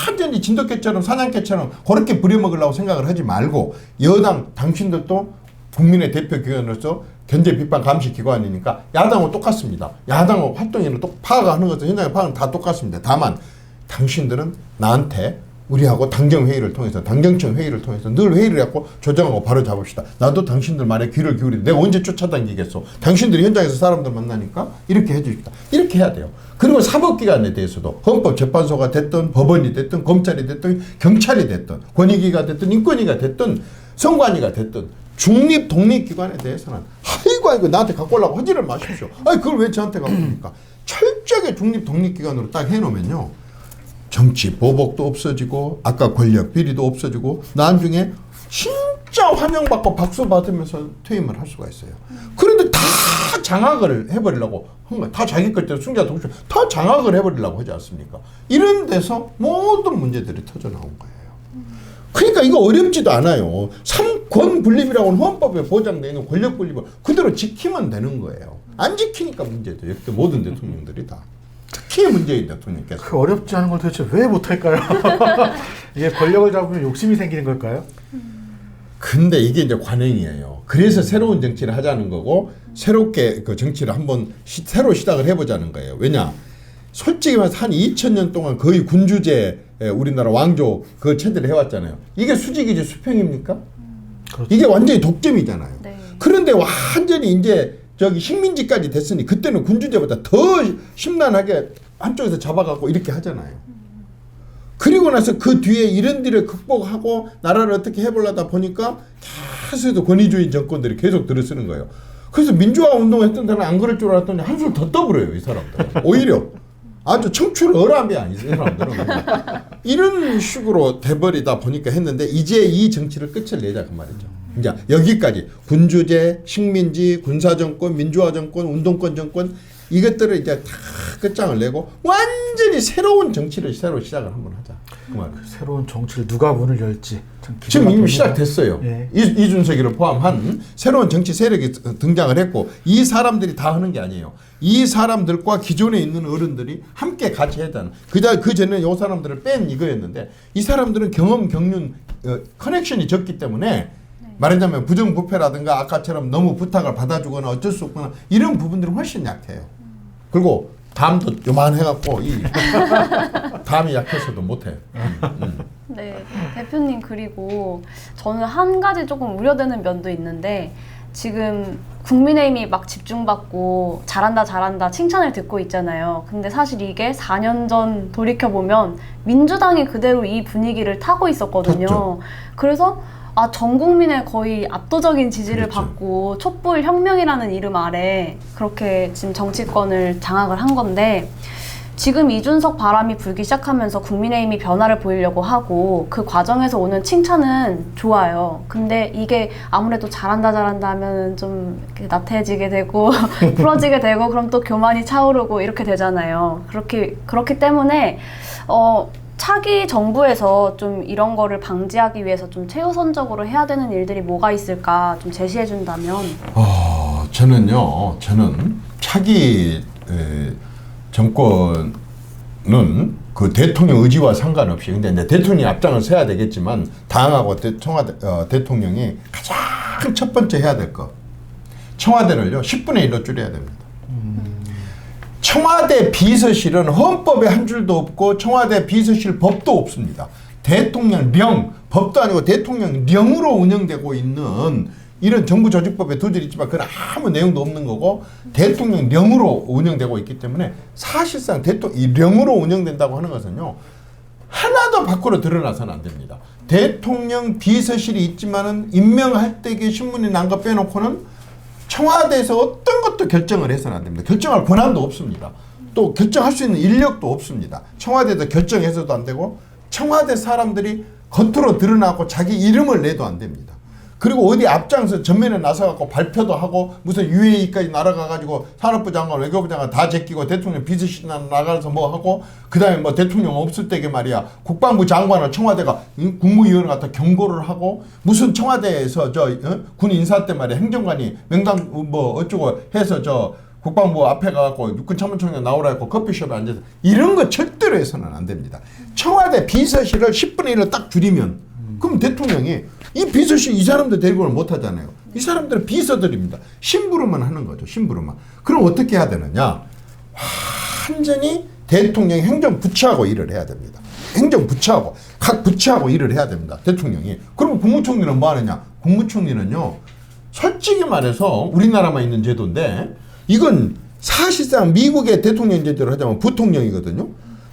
완전히 진돗개처럼 사냥개처럼 그렇게 부려먹으려고 생각을 하지 말고 여당 당신들도 국민의 대표 기관으로서 견제 비판 감시 기관이니까 야당은 똑같습니다. 야당은 활동에는 또 파악하는 것은 현장의 파악은 다 똑같습니다. 다만 당신들은 나한테 우리하고 당정회의를 통해서 당정청 회의를 통해서 늘 회의를 해갖고 조정하고 바로 잡읍시다. 나도 당신들 말에 귀를 기울이는데 내가 언제 쫓아다니겠어. 당신들이 현장에서 사람들 만나니까 이렇게 해줍시다. 이렇게 해야 돼요. 그리고 사법기관에 대해서도 헌법재판소가 됐든 법원이 됐든 검찰이 됐든 경찰이 됐든 권익위가 됐든 인권위가 됐든 선관위가 됐든 중립 독립기관에 대해서는 아이고 나한테 갖고 오려고 하지를 마십시오. 아니 그걸 왜 저한테 갖고 옵니까? 철저하게 중립 독립기관으로 딱 해놓으면요. 정치 보복도 없어지고 아까 권력 비리도 없어지고 나중에 진짜 환영받고 박수 받으면서 퇴임을 할 수가 있어요. 그런데 다 장악을 해버리려고 한 거야. 다 자기 것대로 승자 독주 다 장악을 해버리려고 하지 않습니까? 이런 데서 모든 문제들이 터져나온 거예요. 그러니까 이거 어렵지도 않아요. 3권 분립이라고 하는 헌법에 보장되어 있는 권력 분립을 그대로 지키면 되는 거예요. 안 지키니까 문제죠. 역대 모든 대통령들이 다. 특히 문재인 대통령께서. 그 어렵지 않은 걸 도대체 왜 못할까요? 이게 권력을 잡으면 욕심이 생기는 걸까요? 근데 이게 이제 관행이에요. 그래서 새로운 정치를 하자는 거고 새롭게 그 정치를 한번 새로 시작을 해보자는 거예요. 왜냐? 솔직히 말해서 한 2000년 동안 거의 군주제 우리나라 왕조 그 체제를 해왔잖아요. 이게 수직이지 수평입니까? 그렇죠. 이게 완전히 독점이잖아요. 네. 그런데 완전히 이제 저기 식민지까지 됐으니 그때는 군주제보다 더 심란하게 한쪽에서 잡아갖고 이렇게 하잖아요. 그리고 나서 그 뒤에 이런 일을 극복하고 나라를 어떻게 해보려다 보니까 계속 권위주의 정권들이 계속 들어서는 거예요. 그래서 민주화 운동했던 데는 안 그럴 줄 알았더니 한술 더 떠버려요. 이 사람들은. 오히려 아주 청출어람이 아니지 이 사람들은. 이런 식으로 돼버리다 보니까 했는데 이제 이 정치를 끝을 내자 그 말이죠. 이제 여기까지 군주제, 식민지, 군사정권, 민주화정권, 운동권 정권 이것들을 이제 다 끝장을 내고 완전히 새로운 정치를 새로 시작을 한번 하자. 그 말. 새로운 정치를 누가 문을 열지 지금 이미 시작됐어요. 예. 이준석이를 포함한 새로운 정치 세력이 등장을 했고 이 사람들이 다 하는 게 아니에요. 이 사람들과 기존에 있는 어른들이 함께 같이 해야 되는. 그 전에 이 사람들을 뺀 이거였는데 이 사람들은 경험, 경륜, 커넥션이 적기 때문에 말하자면 부정부패라든가 아까처럼 너무 부탁을 받아주거나 어쩔 수 없거나 이런 부분들은 훨씬 약해요. 그리고 담도 요만해갖고 이 담이 약해서도 못해. 네, 대표님 그리고 저는 한 가지 조금 우려되는 면도 있는데 지금 국민의힘이 막 집중받고 잘한다 칭찬을 듣고 있잖아요. 근데 사실 이게 4년 전 돌이켜보면 민주당이 그대로 이 분위기를 타고 있었거든요. 탔죠. 그래서 전 국민의 거의 압도적인 지지를 그렇죠. 받고 촛불 혁명이라는 이름 아래 그렇게 지금 정치권을 장악을 한 건데 지금 이준석 바람이 불기 시작하면서 국민의힘이 변화를 보이려고 하고 그 과정에서 오는 칭찬은 좋아요. 근데 이게 아무래도 잘한다 하면 좀 이렇게 나태해지게 되고 풀어지게 되고 그럼 또 교만이 차오르고 이렇게 되잖아요. 그렇기 때문에 차기 정부에서 좀 이런 거를 방지하기 위해서 좀 최우선적으로 해야 되는 일들이 뭐가 있을까 좀 제시해 준다면. 저는 차기 정권은 그 대통령 의지와 상관없이 근데 이제 대통령이 앞장을 서야 되겠지만 당하고 청와대 대통령이 가장 첫 번째 해야 될 거 청와대를요 10분의 1로 줄여야 됩니다. 청와대 비서실은 헌법에 한 줄도 없고 청와대 비서실 법도 없습니다. 대통령령 법도 아니고 대통령령으로 운영되고 있는 이런 정부 조직법에 두 줄 있지만 그건 아무 내용도 없는 거고 대통령령으로 운영되고 있기 때문에 사실상 령으로 운영된다고 하는 것은요. 하나도 밖으로 드러나서는 안 됩니다. 대통령 비서실이 있지만은 임명할 때에 신문이 난 거 빼놓고는 청와대에서 어떤 것도 결정을 해서는 안 됩니다. 결정할 권한도 없습니다. 또 결정할 수 있는 인력도 없습니다. 청와대에서 결정해서도 안 되고 청와대 사람들이 겉으로 드러나고 자기 이름을 내도 안 됩니다. 그리고 어디 앞장서 전면에 나서갖고 발표도 하고 무슨 UAE까지 날아가가지고 산업부 장관, 외교부 장관 다 제끼고 대통령 비서실 나가서 뭐 하고 그 다음에 뭐 대통령 없을 때게 말이야 국방부 장관을 청와대가 국무위원을 갖다 경고를 하고 무슨 청와대에서 군 인사 때 말이야 행정관이 명당 뭐 어쩌고 해서 국방부 앞에 가갖고 육군 참모총장 나오라 했고 커피숍에 앉아서 이런 거 절대로 해서는 안 됩니다. 청와대 비서실을 10분의 1로 딱 줄이면 그럼 대통령이 이 비서실 이 사람들 데리고는 못 하잖아요. 이 사람들은 비서들입니다. 심부름만 하는 거죠. 심부름만. 그럼 어떻게 해야 되느냐? 완전히 대통령이 행정부처하고 일을 해야 됩니다. 행정부처하고 각 부처하고 일을 해야 됩니다. 대통령이. 그러면 국무총리는 뭐 하느냐? 국무총리는요. 솔직히 말해서 우리나라만 있는 제도인데 이건 사실상 미국의 대통령 제도를 하자면 부통령이거든요.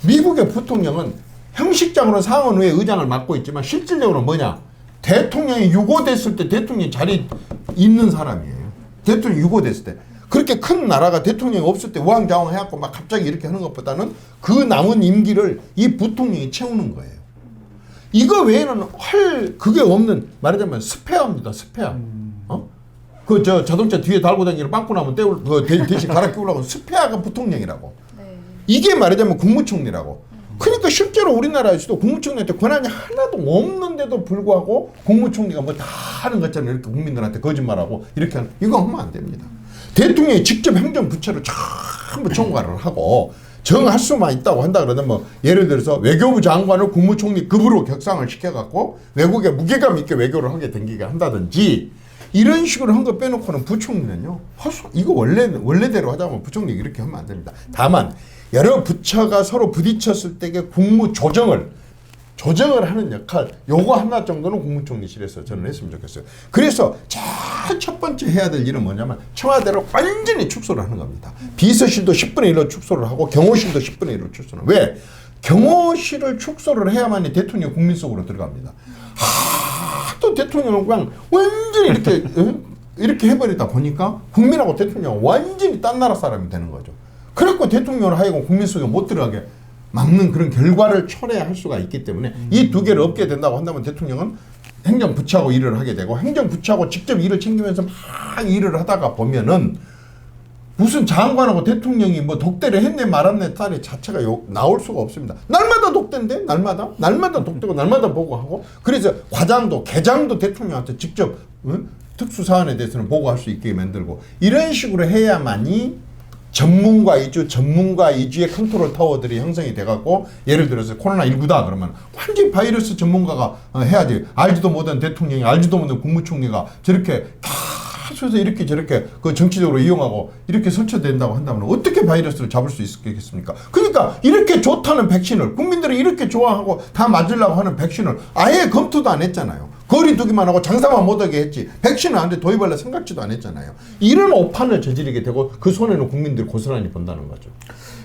미국의 부통령은 형식적으로 상원의회 의장을 맡고 있지만 실질적으로 뭐냐? 대통령이 유고됐을 때 대통령이 자리에 있는 사람이에요. 대통령이 유고됐을 때. 그렇게 큰 나라가 대통령이 없을 때 우왕좌왕 해갖고 막 갑자기 이렇게 하는 것보다는 그 남은 임기를 이 부통령이 채우는 거예요. 이거 외에는 그게 없는 말하자면 스페어입니다. 스페어. 자동차 뒤에 달고 다니는 빵꾸 나면 대신 갈아 끼우려고 스페어가 부통령이라고. 네. 이게 말하자면 국무총리라고. 그러니까 실제로 우리나라에서도 국무총리한테 권한이 하나도 없는데도 불구하고 국무총리가 뭐 다 하는 것처럼 이렇게 국민들한테 거짓말하고 이렇게 하는 이거 하면 안 됩니다. 대통령이 직접 행정부처를 전부 총괄을 하고 정할 수만 있다고 한다 그러면 뭐 예를 들어서 외교부 장관을 국무총리 급으로 격상을 시켜갖고 외국에 무게감 있게 외교를 하게 댕기게 한다든지 이런 식으로 한 거 빼놓고는 부총리는요. 이거 원래대로 하자면 부총리 이렇게 하면 안 됩니다. 다만 여러 부처가 서로 부딪혔을 때의 국무 조정을 하는 역할 요거 하나 정도는 국무총리실에서 저는 했으면 좋겠어요. 그래서 제일 첫 번째 해야 될 일은 뭐냐면 청와대를 완전히 축소를 하는 겁니다. 비서실도 10분의 1로 축소를 하고 경호실도 10분의 1로 축소를. 왜? 경호실을 축소를 해야만이 대통령이 국민 속으로 들어갑니다. 또 대통령은 그냥 완전히 이렇게 해버리다 보니까 국민하고 대통령은 완전히 딴 나라 사람이 되는 거죠. 그래갖고 대통령을 하여금 국민 속에 못 들어가게 막는 그런 결과를 초래할 수가 있기 때문에 이 두 개를 없게 된다고 한다면 대통령은 행정부처하고 일을 하게 되고 행정부처하고 직접 일을 챙기면서 막 일을 하다가 보면은 무슨 장관하고 대통령이 뭐 독대를 했네 말았네 딸이 자체가 나올 수가 없습니다. 날마다 독대인데 날마다 독대고 날마다 보고하고 그래서 과장도 계장도 대통령한테 직접 특수사안에 대해서는 보고할 수 있게 만들고 이런 식으로 해야만이 전문가 이주의 컨트롤 타워들이 형성이 돼갖고 예를 들어서 코로나19다 그러면 완전히 바이러스 전문가가 해야지. 알지도 못한 대통령이 알지도 못한 국무총리가 저렇게 계속해서 이렇게 저렇게 그 정치적으로 이용하고 이렇게 설치된다고 한다면 어떻게 바이러스를 잡을 수 있겠습니까? 그러니까 이렇게 좋다는 백신을 국민들이 이렇게 좋아하고 다 맞으려고 하는 백신을 아예 검토도 안 했잖아요. 거리 두기만 하고 장사만 못하게 했지 백신을 안 돼 도입하려 생각지도 안 했잖아요. 이런 오판을 저지르게 되고 그 손해는 국민들이 고스란히 본다는 거죠.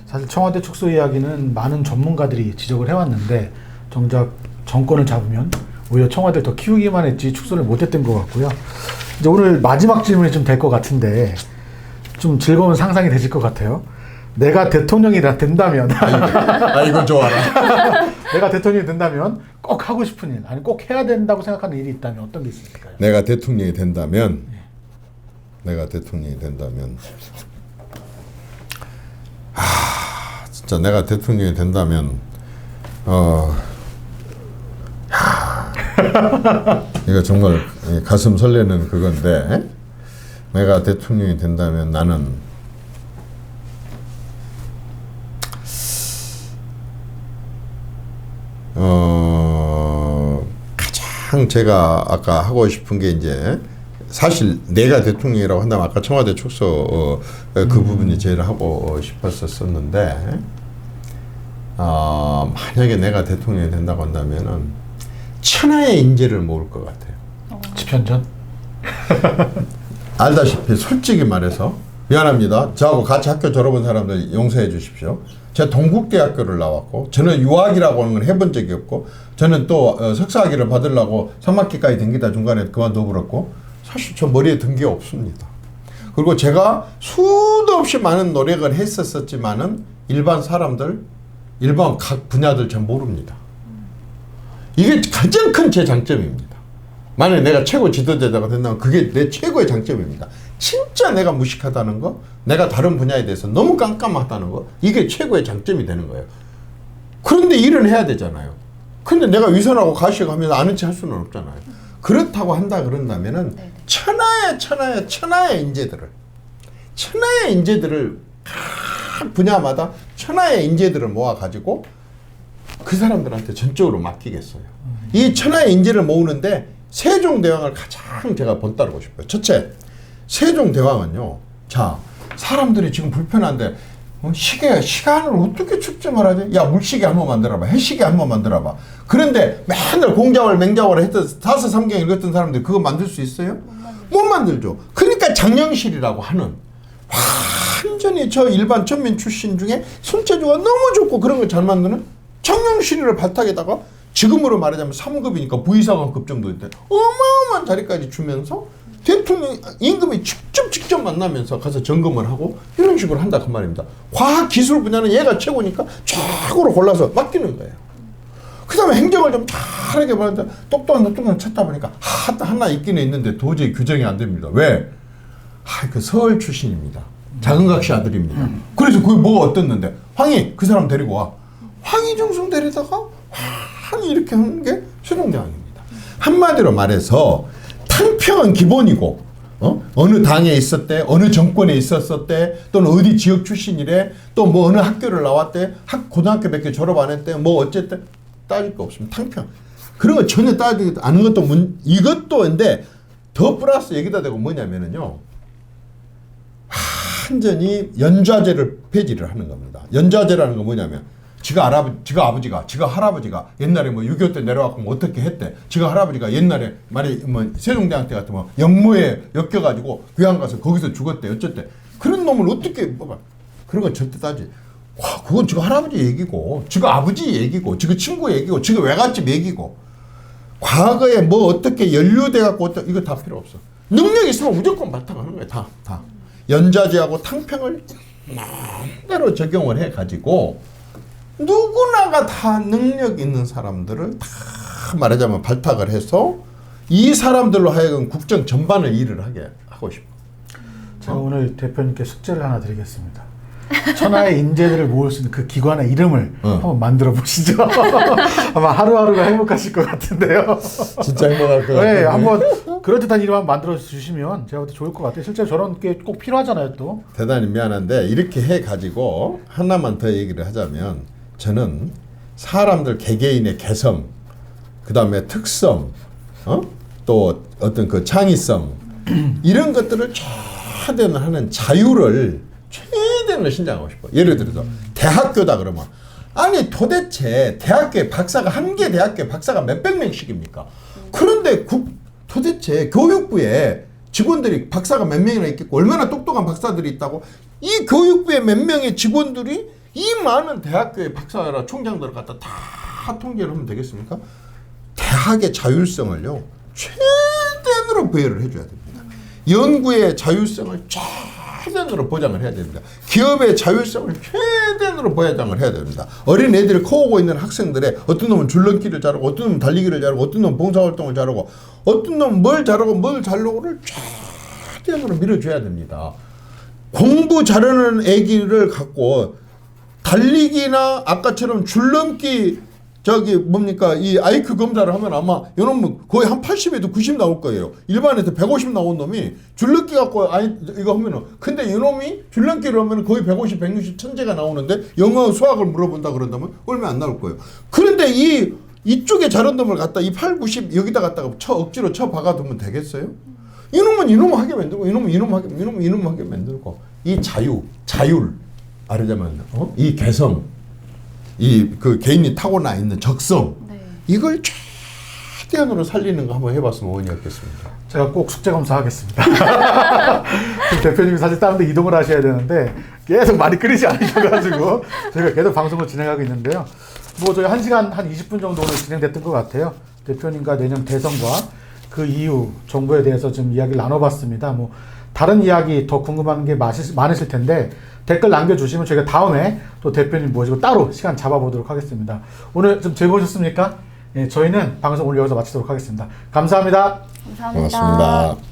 사실 청와대 축소 이야기는 많은 전문가들이 지적을 해왔는데 정작 정권을 잡으면 오히려 청와대를 더 키우기만 했지 축소를 못했던 것 같고요. 이제 오늘 마지막 질문이 좀 될 것 같은데 좀 즐거운 상상이 되실 것 같아요. 내가 대통령이 된다면 이거 좋아라. 내가 대통령이 된다면 꼭 하고 싶은 일 아니 꼭 해야 된다고 생각하는 일이 있다면 어떤 게 있을까요? 내가 대통령이 된다면 진짜 내가 대통령이 된다면 이거 정말 가슴 설레는 그건데 내가 대통령이 된다면 나는 가장 제가 아까 하고 싶은 게 이제 사실 내가 대통령이라고 한다면 아까 청와대 축소 그 부분이 제일 하고 싶었었는데 만약에 내가 대통령이 된다고 한다면은 천하의 인재를 모을 것 같아요. 집현전. 알다시피 솔직히 말해서 미안합니다. 저하고 같이 학교 졸업한 사람들 용서해 주십시오. 제가 동국대학교를 나왔고 저는 유학이라고 하는 걸 해본 적이 없고 저는 또 석사학위를 받으려고 3학기까지 댕기다 중간에 그만둬 버렸고 사실 저 머리에 든 게 없습니다. 그리고 제가 수도 없이 많은 노력을 했었지만은 일반 사람들, 일반 각 분야들 잘 모릅니다. 이게 가장 큰 제 장점입니다. 만약에 내가 최고 지도자가 된다면 그게 내 최고의 장점입니다. 진짜 내가 무식하다는 거, 내가 다른 분야에 대해서 너무 깜깜하다는 거, 이게 최고의 장점이 되는 거예요. 그런데 일은 해야 되잖아요. 근데 내가 위선하고 가시고 하면서 아는 체 할 수는 없잖아요. 그렇다고 한다 그런다면은 천하의 인재들을 각 분야마다 천하의 인재들을 모아가지고 그 사람들한테 전적으로 맡기겠어요. 이 천하의 인재를 모으는데 세종대왕을 가장 제가 본따르고 싶어요. 첫째, 세종대왕은요. 자, 사람들이 지금 불편한데 시간을 어떻게 측정을 하지? 야, 물시계 한번 만들어봐. 해시계 한번 만들어봐. 그런데 맨날 공자월 맹자월을 했던 사서삼경 읽었던 사람들이 그거 만들 수 있어요? 못 만들죠. 그러니까 장영실이라고 하는 완전히 저 일반 천민 출신 중에 손재주가 너무 좋고 그런 걸 잘 만드는 장영실이를 바탕에다가 지금으로 말하자면 3급이니까 부의사관급 정도 때 어마어마한 자리까지 주면서 대통령 임금이 직접 만나면서 가서 점검을 하고 이런 식으로 한다 그 말입니다. 과학기술 분야는 얘가 최고니까 최고로 골라서 맡기는 거예요. 그 다음에 행정을 좀 잘하게 보는데 똑똑한 찾다 보니까 하나 있기는 있는데 도저히 규정이 안 됩니다. 왜? 그 서울 출신입니다. 작은각시 아들입니다. 그래서 그게 뭐가 어땠는데 황희 그 사람 데리고 와. 황희정승 데리다가 황희 이렇게 하는 게 세종대왕입니다. 한마디로 말해서 탕평은 기본이고 어느 당에 있었대, 어느 정권에 있었었대, 또는 어디 지역 출신이래, 또 뭐 어느 학교를 나왔대, 고등학교 몇 개 졸업 안 했대, 뭐 어쨌든 따질 거 없습니다. 탕평. 그런 거 전혀 따지지 않은 것도 이것도인데 더 플러스 얘기다 대고 뭐냐면은요. 완전히 연좌제를 폐지를 하는 겁니다. 연좌제라는 건 뭐냐면 지가 할아버지가 옛날에 뭐 6.25 때 내려왔고 뭐 어떻게 했대. 지가 할아버지가 옛날에 뭐 세종대왕 때 같으면 영모에 엮여가지고 귀양 가서 거기서 죽었대. 어쨌대. 그런 놈을 어떻게 뽑아. 그런 건 절대 따지. 와, 그건 지가 할아버지 얘기고, 지가 아버지 얘기고, 지가 친구 얘기고, 지가 외갓집 얘기고. 과거에 뭐 어떻게 연루돼갖고 이거 다 필요 없어. 능력 있으면 무조건 바탕하는 거야. 다. 연좌제하고 탕평을 나름대로 적용을 해가지고 누구나가 다 능력 있는 사람들을 다 말하자면 발탁을 해서 이 사람들로 하여금 국정 전반을 일을 하게 하고 싶어. 제가 오늘 대표님께 숙제를 하나 드리겠습니다. 천하의 인재들을 모을 수 있는 그 기관의 이름을 한번 만들어 보시죠. 아마 하루하루가 행복하실 것 같은데요. 진짜 행복할 것 같아요. 네, 한번 그럴듯한 이름 한번 만들어 주시면 제가 볼 때 좋을 것 같아요. 실제로 저런 게 꼭 필요하잖아요, 또. 대단히 미안한데 이렇게 해가지고 하나만 더 얘기를 하자면 저는 사람들 개개인의 개성, 그 다음에 특성, 또 어떤 그 창의성 이런 것들을 최대한 하는 자유를 최대한으로 신장하고 싶어. 예를 들어서 대학교다 그러면 아니 도대체 대학교에 박사가 한 개 대학교에 박사가 몇백 명씩입니까? 그런데 도대체 교육부에 직원들이 박사가 몇 명이나 있겠고 얼마나 똑똑한 박사들이 있다고 이 교육부에 몇 명의 직원들이 이 많은 대학교의 박사라 총장들을 갖다 다 통계를 하면 되겠습니까? 대학의 자율성을요 최대한으로 부여를 해줘야 됩니다. 연구의 자율성을 최대한으로 보장을 해야 됩니다. 기업의 자율성을 최대한으로 보장을 해야 됩니다. 어린 애들이 커오고 있는 학생들의 어떤 놈은 줄넘기를 잘하고 어떤 놈은 달리기를 잘하고 어떤 놈은 봉사활동을 잘하고 어떤 놈은 뭘 잘하고 뭘 잘하고를 최대한으로 밀어줘야 됩니다. 공부 잘하는 애기를 갖고 달리기나 아까처럼 줄넘기 이 아이큐 검사를 하면 아마 이놈은 거의 한 80에도 90 나올 거예요. 일반에서 150 나온 놈이 줄넘기 갖고 이거 하면은 근데 이놈이 줄넘기를 하면 거의 150, 160 천재가 나오는데 영어, 수학을 물어본다 그런다면 얼마 안 나올 거예요. 그런데 이쪽에 잘한 놈을 갖다 이 8, 90 여기다 갖다가 억지로 쳐 박아두면 되겠어요? 이놈은 이놈 하게 만들고 이놈은 이놈 하게 만들고 이 자율 말하자면 이 개성 이 그 개인이 타고나 있는 적성 이걸 최대한으로 살리는 거 한번 해봤으면 원이 없겠습니다. 제가 꼭 숙제 검사하겠습니다. 지금 대표님이 사실 다른 데 이동을 하셔야 되는데 계속 말이 끊이지 않으셔가지고 저희가 계속 방송을 진행하고 있는데요. 뭐 저희 1시간 한 20분 정도 오늘 진행됐던 것 같아요. 대표님과 내년 대선과 그 이후 정부에 대해서 좀 이야기를 나눠봤습니다. 뭐 다른 이야기 더 궁금한 게 많으실 텐데 댓글 남겨주시면 저희가 다음에 또 대표님 모시고 따로 시간 잡아보도록 하겠습니다. 오늘 좀 즐거우셨습니까? 예, 저희는 방송 오늘 여기서 마치도록 하겠습니다. 감사합니다. 감사합니다. 고맙습니다.